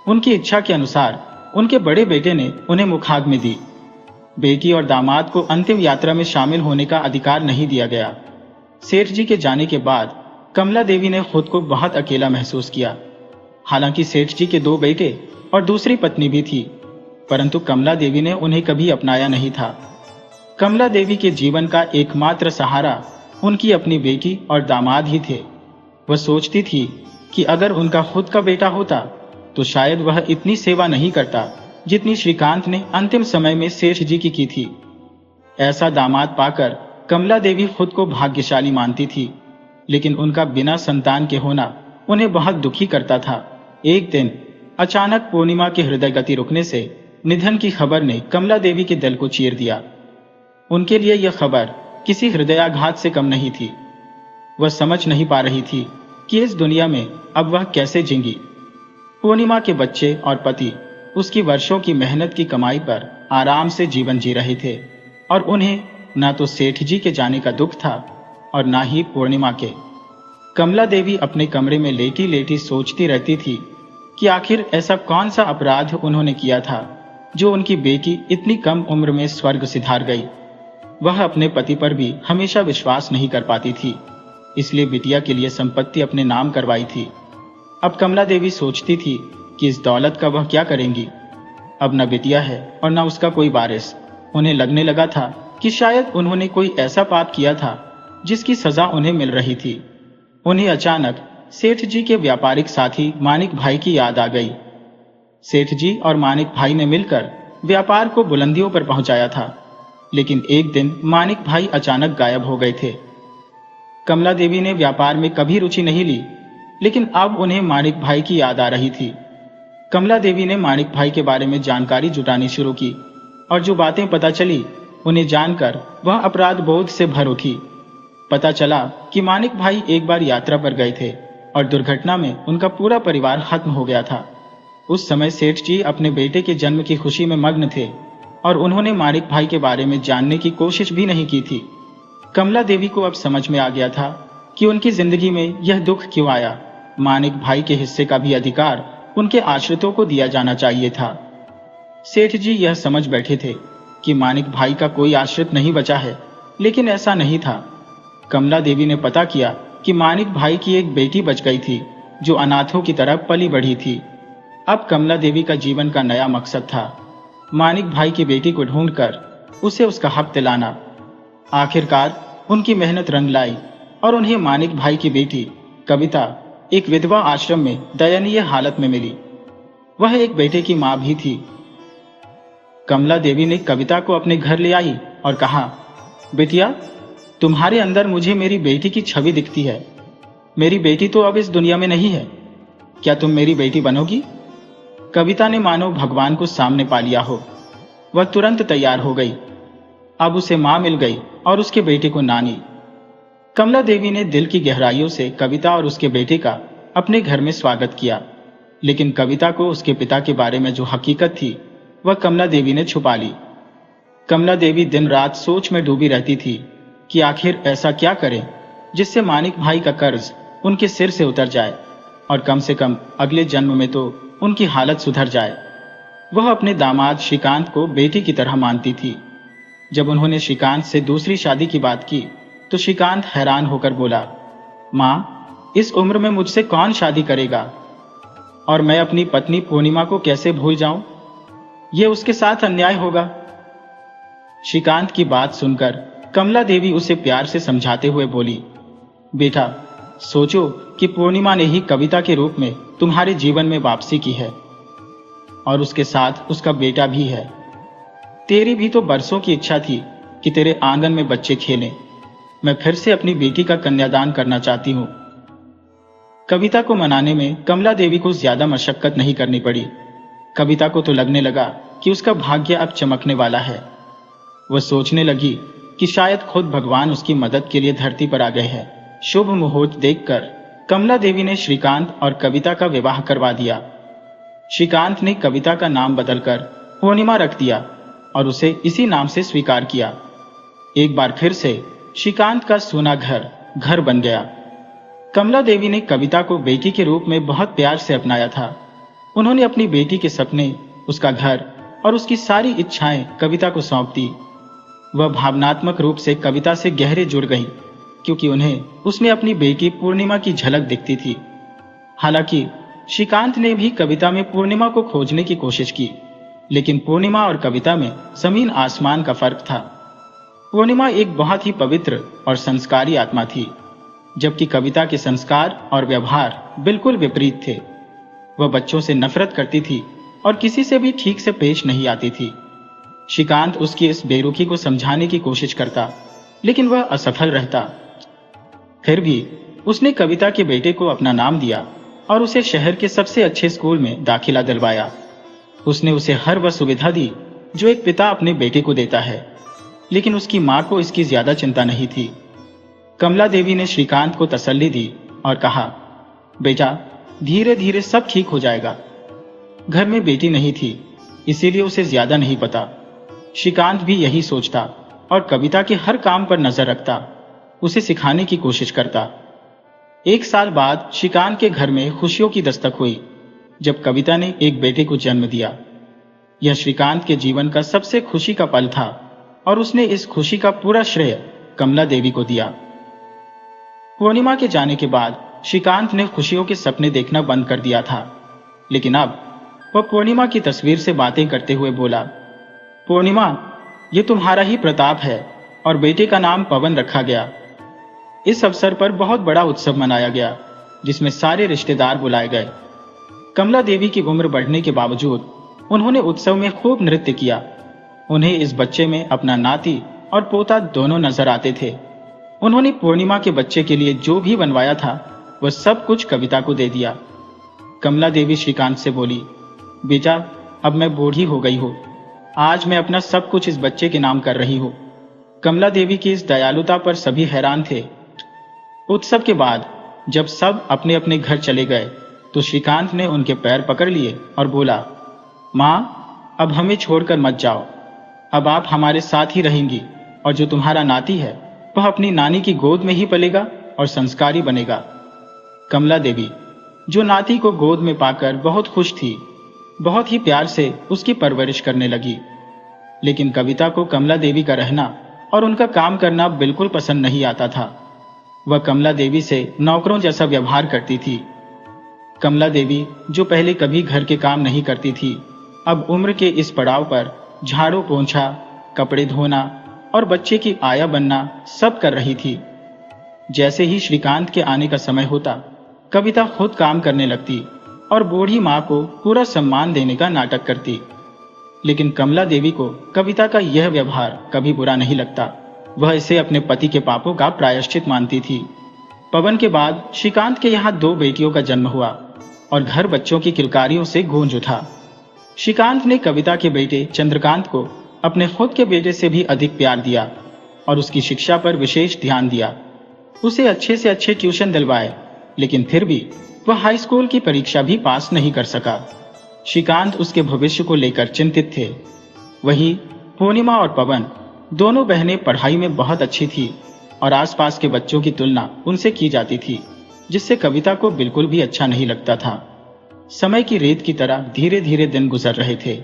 उनकी इच्छा के अनुसार उनके बड़े बेटे ने उन्हें मुखाग्नि दी। बेटी और दामाद को अंतिम यात्रा में शामिल होने का अधिकार नहीं दिया गया। सेठ जी के जाने के बाद कमला देवी ने खुद को बहुत अकेला महसूस किया। हालांकि सेठ जी के 2 बेटे और दूसरी पत्नी भी थी, परंतु कमला देवी ने उन्हें कभी अपनाया नहीं था। कमला देवी के जीवन का एकमात्र सहारा उनकी अपनी बेटी और दामाद ही थे। वह सोचती थी कि अगर उनका खुद का बेटा होता तो शायद वह इतनी सेवा नहीं करता जितनी श्रीकांत ने अंतिम समय में सेठ जी की थी। ऐसा दामाद पाकर कमला देवी खुद को भाग्यशाली मानती थी, लेकिन उनका बिना संतान के होना उन्हें बहुत दुखी करता था। एक दिन अचानक पूर्णिमा के हृदय गति रुकने से निधन की खबर ने कमला देवी के दिल को चीर दिया। उनके लिए यह खबर किसी हृदयाघात से कम नहीं थी। वह समझ नहीं पा रही थी कि इस दुनिया में अब वह कैसे जींगी। पूर्णिमा के बच्चे और पति उसकी वर्षों की मेहनत की कमाई पर आराम से जीवन जी रहे थे और उन्हें ना तो सेठ जी के जाने का दुख था और ना ही पूर्णिमा के। कमला देवी अपने कमरे में लेटी लेटी सोचती रहती थी कि आखिर ऐसा कौन सा अपराध उन्होंने किया था जो उनकी बेटी इतनी कम उम्र में स्वर्ग सिधार गई। वह अपने पति पर भी हमेशा विश्वास नहीं कर पाती थी, इसलिए बिटिया के लिए संपत्ति अपने नाम करवाई थी। अब कमला देवी सोचती थी कि इस दौलत का वह क्या करेंगी। अब न बिटिया है और न उसका कोई वारिस। उन्हें लगने लगा था कि शायद उन्होंने कोई ऐसा पाप किया था जिसकी सजा उन्हें मिल रही थी। उन्हें अचानक सेठ जी के व्यापारिक साथी मानिक भाई की याद आ गई। सेठ जी और मानिक भाई ने मिलकर व्यापार को बुलंदियों पर पहुंचाया था, लेकिन एक दिन मानिक भाई अचानक गायब हो गए थे। कमला देवी ने व्यापार में कभी रुचि नहीं ली, लेकिन अब उन्हें मानिक भाई की याद आ रही थी। कमला देवी ने मानिक भाई के बारे में जानकारी जुटानी शुरू की और जो बातें पता चली उन्हें जानकर वह अपराध बोध से भर उठी। पता चला कि मानिक भाई एक बार यात्रा पर गए थे और दुर्घटना में उनका पूरा परिवार खत्म हो गया था। उस समय सेठ जी अपने बेटे के जन्म की खुशी में मग्न थे और उन्होंने मानिक भाई के बारे में जानने की कोशिश भी नहीं की थी। कमला देवी को अब समझ में आ गया था कि उनकी जिंदगी में यह दुख क्यों आया। मानिक भाई के हिस्से का भी अधिकार उनके आश्रितों को दिया जाना चाहिए था। सेठ जी यह समझ बैठे थे कि मानिक भाई का कोई आश्रित नहीं बचा है, लेकिन ऐसा नहीं था। कमला देवी ने पता किया कि मानिक भाई की एक बेटी बच गई थी जो अनाथों की तरह पली बढ़ी थी। अब कमला देवी का जीवन का नया मकसद था मानिक भाई की बेटी को ढूंढकर उसे उसका हक दिलाना। आखिरकार उनकी मेहनत रंग लाई और उन्हें मानिक भाई की बेटी कविता एक विधवा आश्रम में दयनीय हालत में मिली। वह एक बेटे की मां भी थी। कमला देवी ने कविता को अपने घर ले आई और कहा, बेटिया, तुम्हारे अंदर मुझे मेरी बेटी की छवि दिखती है। मेरी बेटी तो अब इस दुनिया में नहीं है, क्या तुम मेरी बेटी बनोगी? कविता ने मानो भगवान को सामने पा लिया हो। वह तुरंत तैयार हो गई। अब उसे मां मिल गई और उसके बेटे को नानी। कमला देवी ने दिल की गहराइयों से कविता और उसके बेटे का अपने घर में स्वागत किया, लेकिन कविता को उसके पिता के बारे में जो हकीकत थी वह कमला देवी ने छुपा ली। कमला देवी दिन रात सोच में डूबी रहती थी कि आखिर ऐसा क्या करें जिससे मानिक भाई का कर्ज उनके सिर से उतर जाए और कम से कम अगले जन्म में तो उनकी हालत सुधर जाए। वह अपने दामाद श्रीकांत को बेटी की तरह मानती थी। जब उन्होंने श्रीकांत से दूसरी शादी की बात की तो श्रीकांत हैरान होकर बोला, मां, इस उम्र में मुझसे कौन शादी करेगा और मैं अपनी पत्नी पूर्णिमा को कैसे भूल जाऊं? यह उसके साथ अन्याय होगा। श्रीकांत की बात सुनकर कमला देवी उसे प्यार से समझाते हुए बोली, बेटा, सोचो कि पूर्णिमा ने ही कविता के रूप में तुम्हारे जीवन में वापसी की है और उसके साथ उसका बेटा भी है। तेरी भी तो बरसों की इच्छा थी कि तेरे आंगन में बच्चे खेलें। मैं फिर से अपनी बेटी का कन्यादान करना चाहती हूं। कविता को मनाने में कमला देवी को ज्यादा मशक्कत नहीं करनी पड़ी। कविता को तो लगने लगा कि उसका भाग्य अब चमकने वाला है। वह सोचने लगी कि शायद खुद भगवान उसकी मदद के लिए धरती पर आ गए हैं। शुभ मुहूर्त देखकर कमला देवी ने श्रीकांत और कविता का विवाह करवा दिया। श्रीकांत ने कविता का नाम बदलकर पूर्णिमा रख दिया और उसे इसी नाम से स्वीकार किया। एक बार फिर से श्रीकांत का सोना घर बन गया। कमला देवी ने कविता को बेटी के रूप में बहुत प्यार से अपनाया था। उन्होंने अपनी बेटी के सपने, उसका घर और उसकी सारी इच्छाएं कविता को सौंप दी। वह भावनात्मक रूप से कविता से गहरे जुड़ गई क्योंकि उन्हें उसमें अपनी बेटी पूर्णिमा की झलक दिखती थी। हालांकि श्रीकांत ने भी कविता में पूर्णिमा को खोजने की कोशिश की, लेकिन पूर्णिमा और कविता में जमीन आसमान का फर्क था। पूर्णिमा एक बहुत ही पवित्र और संस्कारी आत्मा थी, जबकि कविता के संस्कार और व्यवहार बिल्कुल विपरीत थे। वह बच्चों से नफरत करती थी और किसी से भी ठीक से पेश नहीं आती थी। श्रीकांत उसकी इस बेरुखी को समझाने की कोशिश करता, लेकिन वह असफल रहता। फिर भी उसने कविता के बेटे को अपना नाम दिया और उसे शहर के सबसे अच्छे स्कूल में दाखिला दिलवाया। उसने उसे हर वह सुविधा दी जो एक पिता अपने बेटे को देता है, लेकिन उसकी मां को इसकी ज्यादा चिंता नहीं थी। कमला देवी ने श्रीकांत को तसल्ली दी और कहा, बेटा, धीरे धीरे सब ठीक हो जाएगा। घर में बेटी नहीं थी, इसीलिए उसे ज्यादा नहीं पता। श्रीकांत भी यही सोचता और कविता के हर काम पर नजर रखता, उसे सिखाने की कोशिश करता। एक साल बाद श्रीकांत के घर में खुशियों की दस्तक हुई जब कविता ने एक बेटे को जन्म दिया। यह श्रीकांत के जीवन का सबसे खुशी का पल था और उसने इस खुशी का पूरा श्रेय कमला देवी को दिया। पूर्णिमा के जाने के बाद श्रीकांत ने खुशियों के सपने देखना बंद कर दिया था, लेकिन अब वह पूर्णिमा की तस्वीर से बातें करते हुए बोला, पूर्णिमा, ये तुम्हारा ही प्रताप है और बेटे का नाम पवन रखा गया। इस अवसर पर बहुत बड़ा उत्सव मनाया गया जिसमें सारे रिश्तेदार बुलाए गए। कमला देवी की उम्र बढ़ने के बावजूद उन्होंने उत्सव में खूब नृत्य किया। उन्हें इस बच्चे में अपना नाती और पोता दोनों नजर आते थे। उन्होंने पूर्णिमा के बच्चे के लिए जो भी बनवाया था वह सब कुछ कविता को दे दिया। कमला देवी श्रीकांत से बोली, बेटा, अब मैं बूढ़ी हो गई हूँ, आज मैं अपना सब कुछ इस बच्चे के नाम कर रही हूँ। कमला देवी की इस दयालुता पर सभी हैरान थे। उत्सव के बाद जब सब अपने अपने घर चले गए तो श्रीकांत ने उनके पैर पकड़ लिए और बोला, माँ, अब हमें छोड़कर मत जाओ। अब आप हमारे साथ ही रहेंगी और जो तुम्हारा नाती है वह अपनी नानी की गोद में ही पलेगा और संस्कारी बनेगा। कमला देवी, जो नाती को गोद में पाकर बहुत खुश थी, बहुत ही प्यार से उसकी परवरिश करने लगी। लेकिन कविता को कमला देवी का रहना और उनका काम करना बिल्कुल पसंद नहीं आता था। वह कमला देवी से नौकरों जैसा व्यवहार करती थी। कमला देवी, जो पहले कभी घर के काम नहीं करती थी, अब उम्र के इस पड़ाव पर झाड़ू पोंछा, कपड़े धोना और बच्चे की आया बनना सब कर रही थी। जैसे ही श्रीकांत के आने का समय होता, कविता खुद काम करने लगती और बूढ़ी माँ को पूरा सम्मान देने का नाटक करती। लेकिन कमला देवी को कविता का यह व्यवहार कभी बुरा नहीं लगता। वह इसे अपने पति के पापों का प्रायश्चित मानती थी। पवन के बाद श्रीकांत के यहाँ 2 बेटियों का जन्म हुआ और घर बच्चों की किलकारियों से गूंज उठा। श्रीकांत ने कविता के बेटे चंद्रकांत को अपने खुद के बेटे से भी अधिक प्यार दिया और उसकी शिक्षा पर विशेष ध्यान दिया। उसे अच्छे से अच्छे ट्यूशन दिलवाए, लेकिन फिर भी वह हाई स्कूल की परीक्षा भी पास नहीं कर सका। श्रीकांत उसके भविष्य को लेकर चिंतित थे। वहीं पूर्णिमा और पवन दोनों बहनें पढ़ाई में बहुत अच्छी थी और आसपास के बच्चों की तुलना उनसे की जाती थी, जिससे कविता को बिल्कुल भी अच्छा नहीं लगता था। समय की रेत की तरह धीरे धीरे दिन गुजर रहे थे।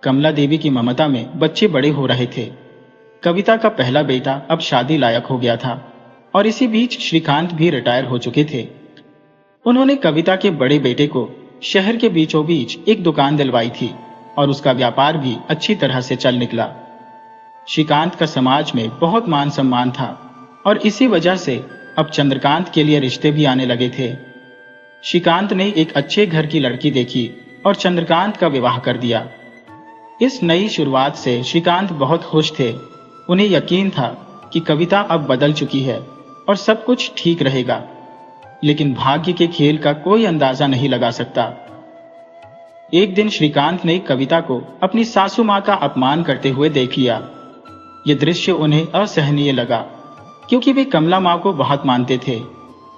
कमला देवी की ममता में बच्चे बड़े हो रहे थे। कविता का पहला बेटा अब शादी लायक हो गया था और इसी बीच श्रीकांत भी रिटायर हो चुके थे। उन्होंने कविता के बड़े बेटे को शहर के बीचों बीच एक दुकान दिलवाई थी और उसका व्यापार भी अच्छी तरह से चल निकला। श्रीकांत का समाज में बहुत मान सम्मान था और इसी वजह से अब चंद्रकांत के लिए रिश्ते भी आने लगे थे। श्रीकांत ने एक अच्छे घर की लड़की देखी और चंद्रकांत का विवाह कर दिया। इस नई शुरुआत से श्रीकांत बहुत खुश थे। उन्हें यकीन था कि कविता अब बदल चुकी है और सब कुछ ठीक रहेगा। लेकिन भाग्य के खेल का कोई अंदाजा नहीं लगा सकता। एक दिन श्रीकांत ने कविता को अपनी सासू मां का अपमान करते हुए देख लिया। यह दृश्य उन्हें असहनीय लगा, क्योंकि वे कमला मां को बहुत मानते थे।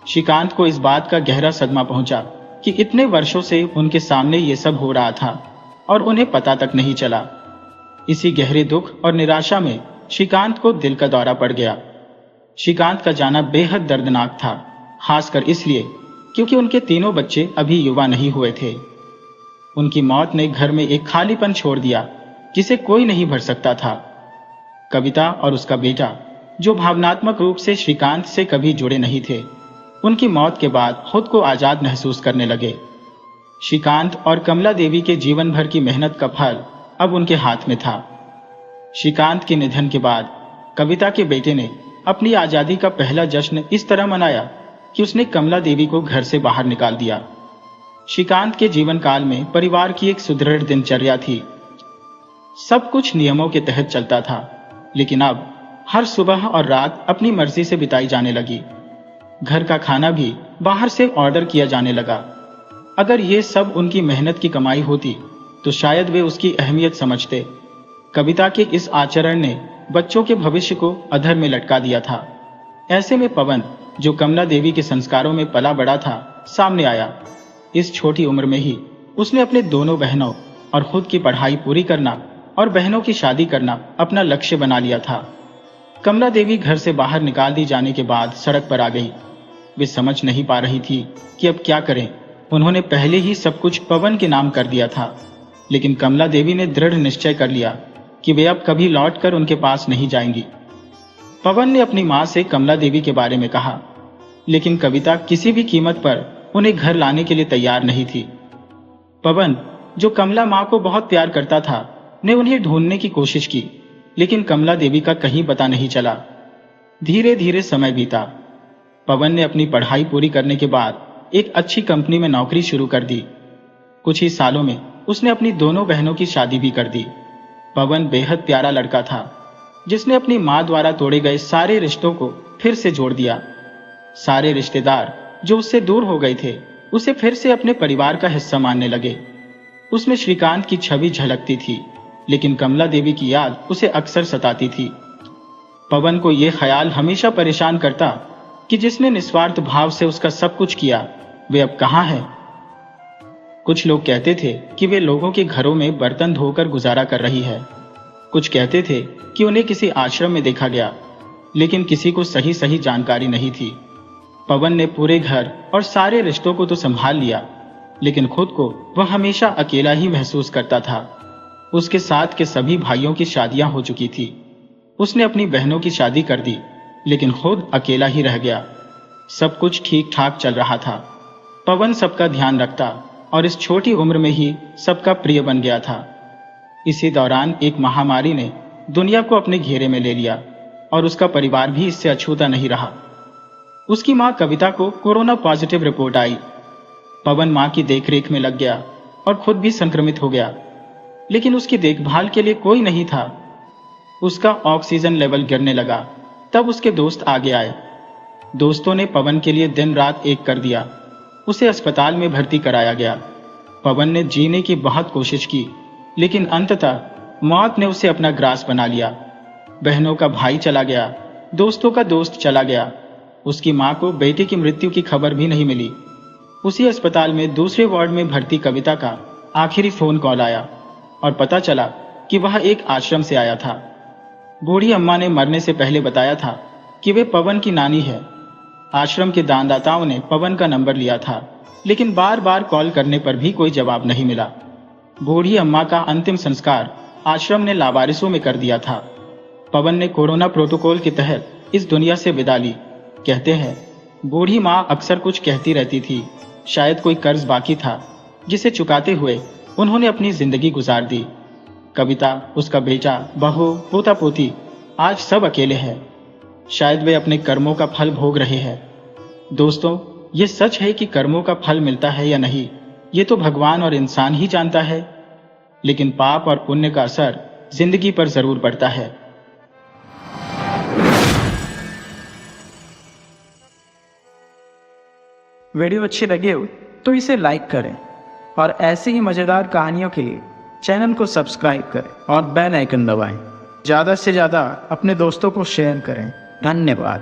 श्रीकांत को इस बात का गहरा सदमा पहुंचा कि इतने वर्षों से उनके सामने ये सब हो रहा था और उन्हें पता तक नहीं चला। इसी गहरे दुख और निराशा में श्रीकांत को दिल का दौरा पड़ गया। श्रीकांत का जाना बेहद दर्दनाक था, खासकर इसलिए क्योंकि उनके तीनों बच्चे अभी युवा नहीं हुए थे। उनकी मौत ने घर में एक खालीपन छोड़ दिया जिसे कोई नहीं भर सकता था। कविता और उसका बेटा, जो भावनात्मक रूप से श्रीकांत से कभी जुड़े नहीं थे, उनकी मौत के बाद खुद को आजाद महसूस करने लगे। श्रीकांत और कमला देवी के जीवन भर की मेहनत का फल अब उनके हाथ में था। श्रीकांत के निधन के बाद कविता के बेटे ने अपनी आजादी का पहला जश्न इस तरह मनाया कि उसने कमला देवी को घर से बाहर निकाल दिया। श्रीकांत के जीवन काल में परिवार की एक सुदृढ़ दिनचर्या थी। सब कुछ नियमों के तहत चलता था, लेकिन अब हर सुबह और रात अपनी मर्जी से बिताई जाने लगी। घर का खाना भी बाहर से ऑर्डर किया जाने लगा। अगर ये सब उनकी मेहनत की कमाई होती तो शायद वे उसकी अहमियत समझते। कविता के इस आचरण ने बच्चों के भविष्य को अधर में लटका दिया था। ऐसे में पवन, जो कमला देवी के संस्कारों में पला बड़ा था, सामने आया। इस छोटी उम्र में ही उसने अपने दोनों बहनों और खुद की पढ़ाई पूरी करना और बहनों की शादी करना अपना लक्ष्य बना लिया था। कमला देवी घर से बाहर निकाल दी जाने के बाद सड़क पर आ गई। वे समझ नहीं पा रही थी कि अब क्या करें। उन्होंने पहले ही सब कुछ पवन के नाम कर दिया था, लेकिन कमला देवी ने दृढ़ निश्चय कर लिया कि वे अब कभी लौटकर उनके पास नहीं जाएंगी। पवन ने अपनी मां से कमला देवी के बारे में कहा, लेकिन कविता किसी भी कीमत पर उन्हें घर लाने के लिए तैयार नहीं थी। पवन, जो कमला मां को बहुत प्यार करता था, ने उन्हें ढूंढने की कोशिश की, लेकिन कमला देवी का कहीं पता नहीं चला। धीरे धीरे समय बीता। पवन ने अपनी पढ़ाई पूरी करने के बाद एक अच्छी कंपनी में नौकरी शुरू कर दी। कुछ ही सालों में उसने अपनी दोनों बहनों की शादी भी कर दी। पवन बेहद प्यारा लड़का था, जिसने अपनी मां द्वारा तोड़े गए सारे रिश्तों को फिर से जोड़ दिया। सारे रिश्तेदार जो उससे दूर हो गए थे, उसे फिर से अपने परिवार का हिस्सा मानने लगे। उसमें श्रीकांत की छवि झलकती थी, लेकिन कमला देवी की याद उसे अक्सर सताती थी। पवन को यह ख्याल हमेशा परेशान करता कि जिसने निस्वार्थ भाव से उसका सब कुछ किया, वे अब कहाँ है। कुछ लोग कहते थे कि वे लोगों के घरों में बर्तन धोकर गुजारा कर रही है। कुछ कहते थे कि उन्हें किसी आश्रम में देखा गया, लेकिन किसी को सही सही जानकारी नहीं थी। पवन ने पूरे घर और सारे रिश्तों को तो संभाल लिया, लेकिन खुद को वह हमेशा अकेला ही महसूस करता था। उसके साथ के सभी भाइयों की शादियां हो चुकी थी। उसने अपनी बहनों की शादी कर दी, लेकिन खुद अकेला ही रह गया। सब कुछ ठीक ठाक चल रहा था। पवन सबका ध्यान रखता और इस छोटी उम्र में ही सबका प्रिय बन गया था। इसी दौरान एक महामारी ने दुनिया को अपने घेरे में ले लिया और उसका परिवार भी इससे अछूता नहीं रहा। उसकी मां कविता को कोरोना पॉजिटिव रिपोर्ट आई। पवन मां की देखरेख में लग गया और खुद भी संक्रमित हो गया, लेकिन उसकी देखभाल के लिए कोई नहीं था। उसका ऑक्सीजन लेवल गिरने लगा। तब उसके दोस्त आगे आए। दोस्तों ने पवन के लिए दिन रात एक कर दिया। उसे अस्पताल में भर्ती कराया गया। पवन ने जीने की बहुत कोशिश की, लेकिन अंततः मौत ने उसे अपना ग्रास बना लिया। बहनों का भाई चला गया, दोस्तों का दोस्त चला गया। उसकी मां को बेटे की मृत्यु की खबर भी नहीं मिली। उसी अस्पताल में दूसरे वार्ड में भर्ती कविता का आखिरी फोन कॉल आया और पता चला कि वह एक आश्रम से आया था। बूढ़ी अम्मा ने मरने से पहले बताया था कि वे पवन की नानी है। आश्रम के दानदाताओं ने पवन का नंबर लिया था, लेकिन बार बार कॉल करने पर भी कोई जवाब नहीं मिला। बूढ़ी अम्मा का अंतिम संस्कार आश्रम ने लावारिसों में कर दिया था। पवन ने कोरोना प्रोटोकॉल के तहत इस दुनिया से विदा ली। कहते हैं बूढ़ी माँ अक्सर कुछ कहती रहती थी। शायद कोई कर्ज बाकी था, जिसे चुकाते हुए उन्होंने अपनी जिंदगी गुजार दी। कविता, उसका बेटा, बहू, पोता पोती आज सब अकेले हैं। शायद वे अपने कर्मों का फल भोग रहे हैं। दोस्तों, ये सच है कि कर्मों का फल मिलता है या नहीं, ये तो भगवान और इंसान ही जानता है, लेकिन पाप और पुण्य का असर जिंदगी पर जरूर पड़ता है। वीडियो अच्छी लगी हो तो इसे लाइक करें और ऐसी ही मज़ेदार कहानियों के लिए चैनल को सब्सक्राइब करें और बेल आइकन दबाएं। ज़्यादा से ज़्यादा अपने दोस्तों को शेयर करें। धन्यवाद।